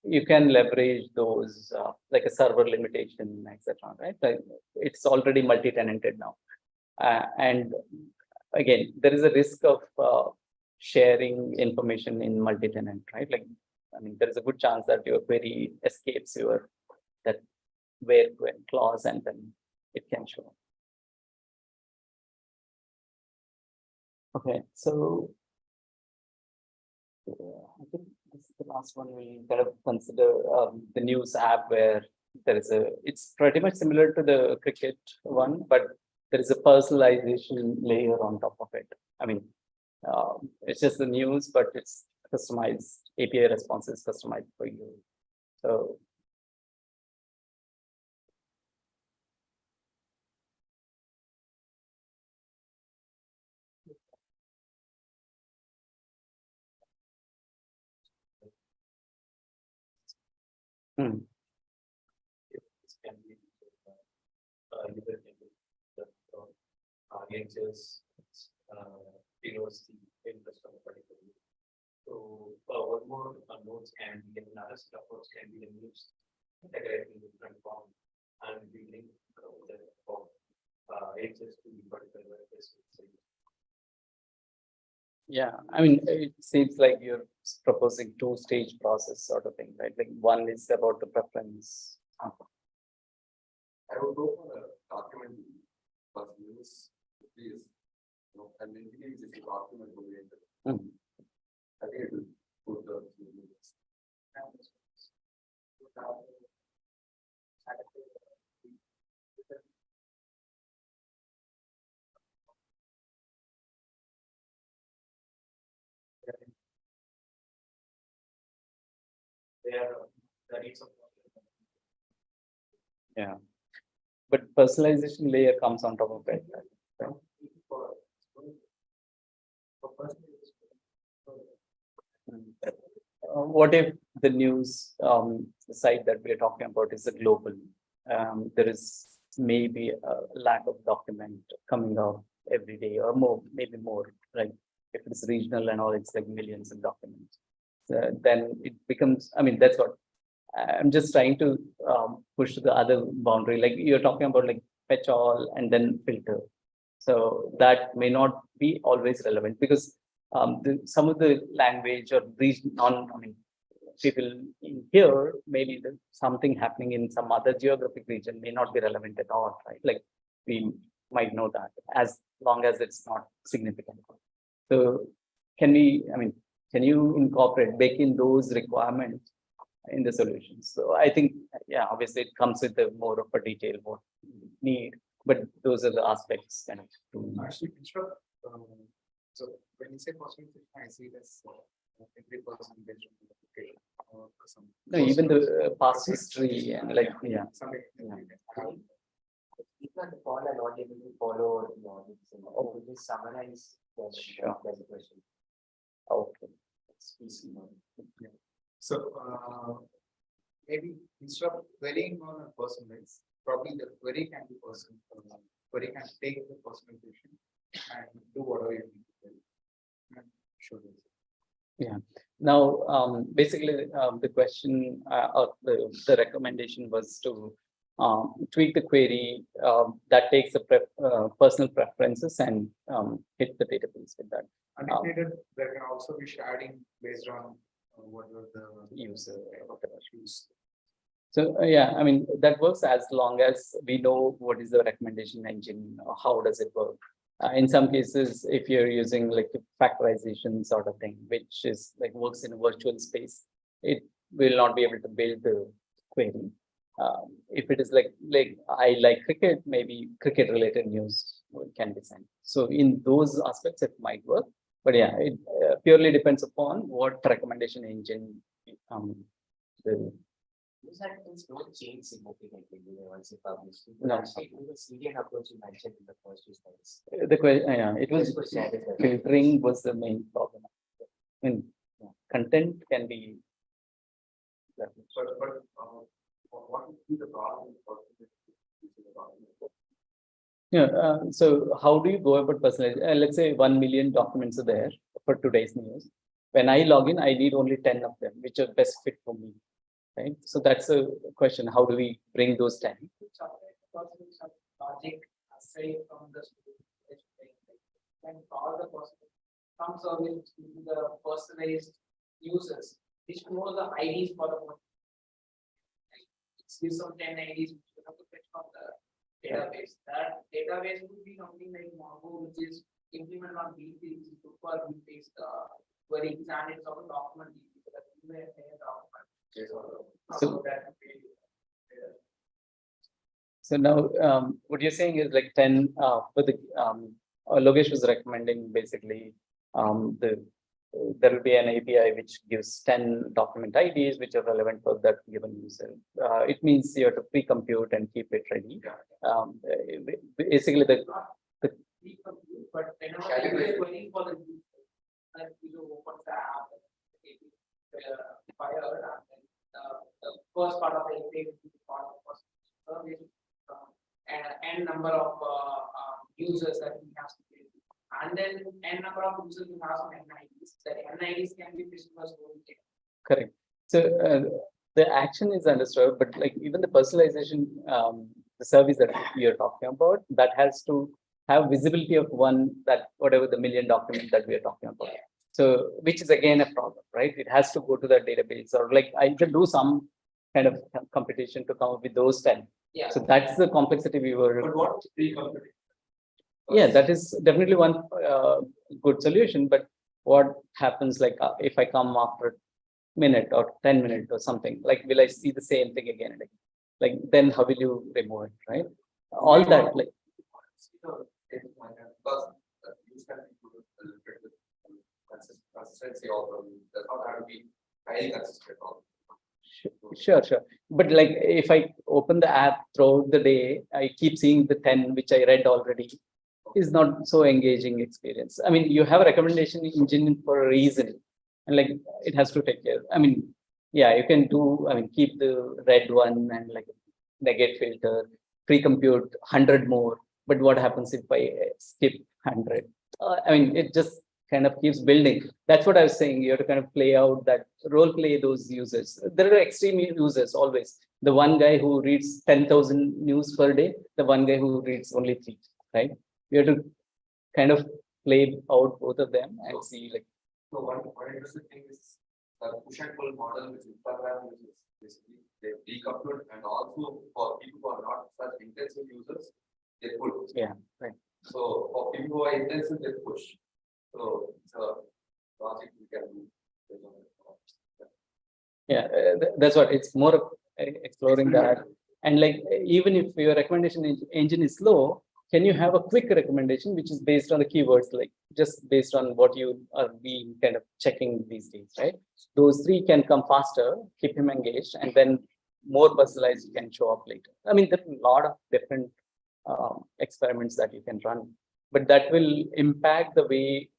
you can leverage those like a server limitation, etc. Right? Like it's already multi-tenanted now, and again, there is a risk of sharing information in multi-tenant, right? Like, I mean, there is a good chance that your query escapes your that where clause, and then it can show. Okay, so I think this is the last one we kind of consider the news app where there is it's pretty much similar to the cricket one, but there is a personalization layer on top of it. I mean, it's just the news, but it's customized API responses customized for you. So This can be user can be audiences, heroes, the interest of a particular user. So one more nodes can be another set of nodes can be used integrating different form and building the form access to the particular yeah, I mean, it seems like you're proposing two-stage process sort of thing, right? Like one is about the preference. I would go for a document first use, please. And then use this document oriented. I think it will put the Yeah, but personalization layer comes on top of it. Right? What if the news site that we're talking about is a global? There is maybe a lack of document coming out every day or more, maybe more, right? If it's regional and all, it's like millions of documents. Then it becomes, I mean, that's what I'm just trying to push the other boundary. Like you're talking about like fetch all and then filter. So that may not be always relevant because some of the language or region I mean, people in here, maybe something happening in some other geographic region may not be relevant at all, right? Like we might know that as long as it's not significant. So can we, I mean, can you bake in those requirements in the solutions? So I think, yeah, obviously it comes with a more of a detail what you need, but those are the aspects kind of. actually construct. So when you say personalization, I see it as every person based on the application or some. No, even the past history and like, yeah. Something. People on the call are not able to follow the audience. Oh, just summarize the Sure. question. Okay. So maybe instead of querying on a person base, probably the query can be person. Query can take the personalization and do whatever you need to do. Sure. Yeah. Now, basically, the question or the recommendation was to tweak the query that takes the personal preferences and hit the database with that. And if needed, there can also be sharding based on whatever the User, whatever use. So yeah, I mean, that works as long as we know what is the recommendation engine, or how does it work. In some cases, if you're using like a factorization sort of thing, which is like works in a virtual space, it will not be able to build the query. If it is like I like cricket, maybe cricket related news can be sent. So in those aspects, it might work. But yeah, it purely depends upon what recommendation engine the Those articles don't change significantly once you publish. No. Actually, the Syrian approach you mentioned in the first two slides. the question, yeah, it was filtering was the main problem. I mean, content can be. But what would be the problem? Yeah. So how do you go about personalizing? Let's say 1 million documents are there for today's news. When I log in, I need only 10 of them, which are best fit for me. Right. So that's a question. How do we bring those 10? Logic aside from the and all the some service to the personalized users, which know the IDs for the one. It's give some 10 IDs which you have to fetch from the database. That database would be something like Mongo, which is implemented on BT, which is good for BT's query and it's also document so that you may have a document. So that So now, what you're saying is like 10. But the Logesh was recommending basically there will be an API which gives 10 document IDs which are relevant for that given user. It means you have to pre-compute and keep it ready. Basically, the pre-compute, but whenever you are waiting for the user, like you open the app, fire, and the first part of the API will be part of the first service. And n number of users that we have to create. And then n number of users we have some NIDs. That NIDs can be Christmas. Correct. So the action is understood, but like even the personalization, the service that you're talking about, that has to have visibility of one that whatever the million document that we are talking about. So which is again a problem, right? It has to go to the database, or like I can do some kind of computation to come up with those 10. Yeah. So that's the complexity we were. But what pre-computing? Yeah, that is definitely one good solution. But what happens like if I come after a minute or 10 minutes or something, like will I see the same thing again and again? Like then how will you remove it, right? All that like. Because use can be consistency also does not have to be highly consistent. Sure. But like if I open the app throughout the day, I keep seeing the 10 which I read already, is not so engaging experience. I mean, you have a recommendation engine for a reason, and like it has to take care. I mean, yeah, you can do. I mean, keep the red one and like negate filter, pre-compute 100 more. But what happens if I skip 100? I mean, it just kind of keeps building. That's what I was saying. You have to kind of play out that role play those users. There are extreme users always. The one guy who reads 10,000 news per day, the one guy who reads only 3, right? You have to kind of play out both of them and see like. So one interesting thing is the push and pull model which Instagram uses. Basically, they decompute, and also for people who are not such intensive users, they pull. Yeah, right. So for people who are intensive, they push. So it's a logic we can do. Yeah, that's what it's more of exploring that. And like even if your recommendation engine is slow, can you have a quick recommendation which is based on the keywords, like just based on what you are being kind of checking these days, right? Those 3 can come faster, keep him engaged, and then more personalized can show up later. I mean, there are a lot of different experiments that you can run, but that will impact the way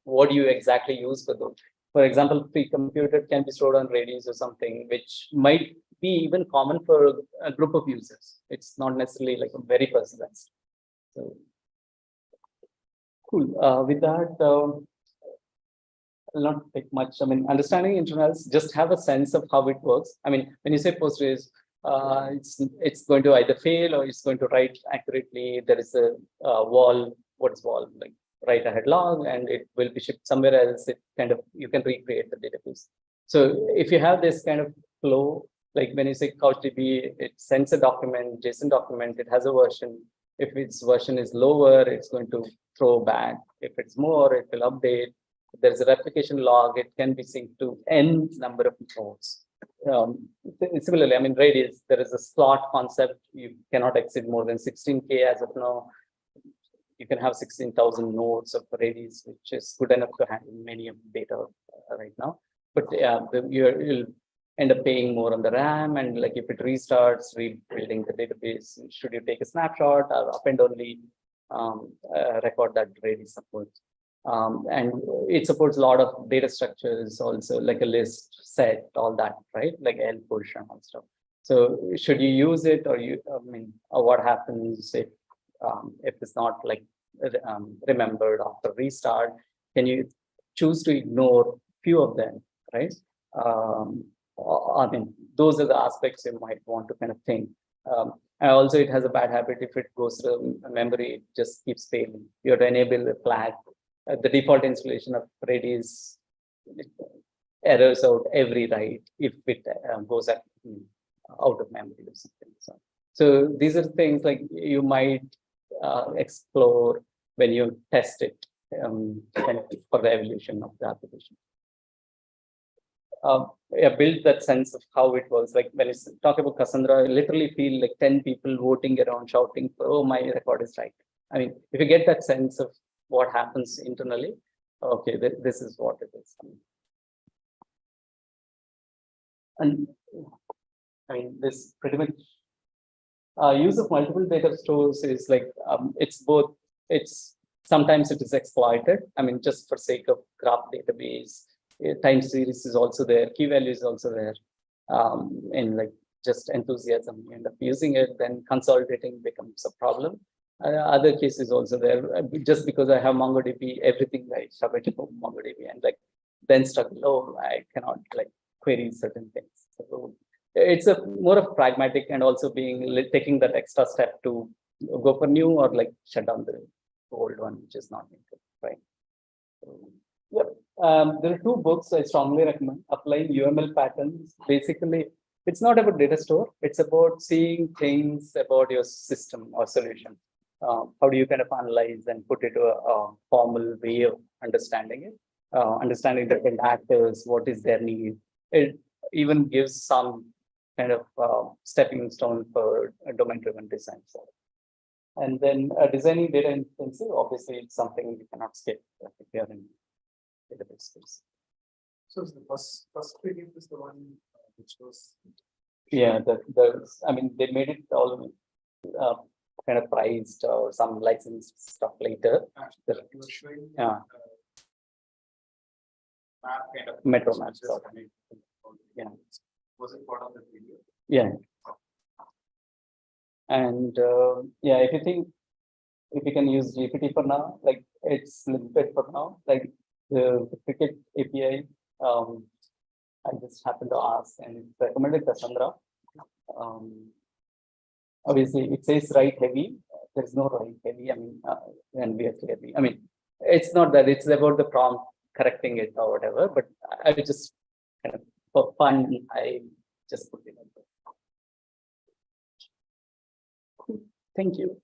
what do you exactly use for those? For example, pre-computed can be stored on Redis or something, which might be even common for a group of users. It's not necessarily like a very personalized. So cool. With that, I'll not take much. I mean, understanding internals, just have a sense of how it works. I mean, when you say Postgres, it's going to either fail or it's going to write accurately. There is a wall. What's wall like? Write ahead log, and it will be shipped somewhere else. It kind of you can recreate the database. So if you have this kind of flow, like when you say CouchDB, it sends a document, JSON document, it has a version. If its version is lower, it's going to throw back. If it's more, it will update. If there's a replication log, it can be synced to n number of nodes. Similarly, I mean, Redis, there is a slot concept. You cannot exceed more than 16K as of now. You can have 16,000 nodes of Redis, which is good enough to handle many of the data right now. But you'll end up paying more on the RAM, and like if it restarts, rebuilding the database, should you take a snapshot or append only record that Redis supports? And it supports a lot of data structures also, like a list, set, all that, right? Like L push and all stuff. So should you use it, or or what happens if it's not like remembered after restart? Can you choose to ignore few of them, right? Those are the aspects you might want to kind of think. And also, it has a bad habit. If it goes to memory, it just keeps failing. You have to enable the flag. The default installation of Redis errors out every write if it goes out of memory or something. So these are things like you might explore when you test it for the evolution of the application. Build that sense of how it was. Like when I talk about Cassandra, I literally feel like 10 people voting around shouting, oh, my record is right. I mean, if you get that sense of what happens internally, okay, this is what it is. And I mean, this pretty much use of multiple data stores is like, sometimes it is exploited. I mean, just for sake of graph database, time series is also there, key value is also there. And like just enthusiasm, you end up using it, then consolidating becomes a problem. Other cases also there, just because I have MongoDB, everything I shove it into MongoDB and like then struggle, oh, I cannot like query certain things. So it's a more of pragmatic, and also taking that extra step to go for new or like shut down the old one, which is not needed, right? So, yep. There are two books I strongly recommend. Applying UML patterns. Basically, it's not about data store. It's about seeing things about your system or solution. How do you kind of analyze and put it to a formal way of understanding it? Understanding different actors, what is their need. It even gives some kind of stepping stone for a domain-driven design. And then designing data intensive, obviously, it's something you cannot skip if you're in database space. So the first video is the one which was. Yeah, I mean, they made it all kind of priced or some licensed stuff later. You were showing Yeah. map kind of Metro maps. Yeah. Was it part of the video? Yeah. And yeah, if you can use GPT for now, like it's limited for now, like the Cricket API, I just happened to ask and it's recommended Cassandra. Obviously, it says write heavy. There's no write heavy. I mean, and we are clearly. I mean, it's not that. It's about the prompt correcting it or whatever. But I just kind of for fun, I just put it in there. Thank you.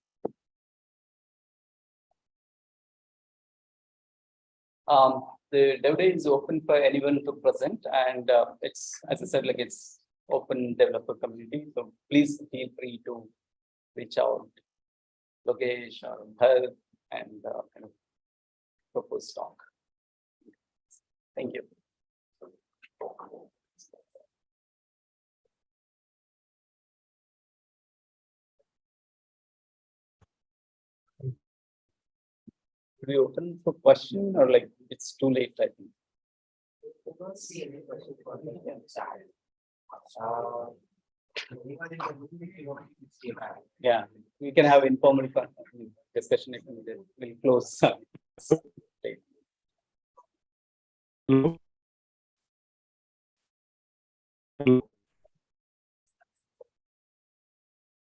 The DevDay is open for anyone to present, and it's, as I said, like it's open developer community. So please feel free to reach out, Lokesh or help, and kind of propose talk. Thank you. Should we open for question, or like it's too late, I think? I don't see any question for me. Yeah, we can have informal discussion if needed. We'll close. Hello. Hello.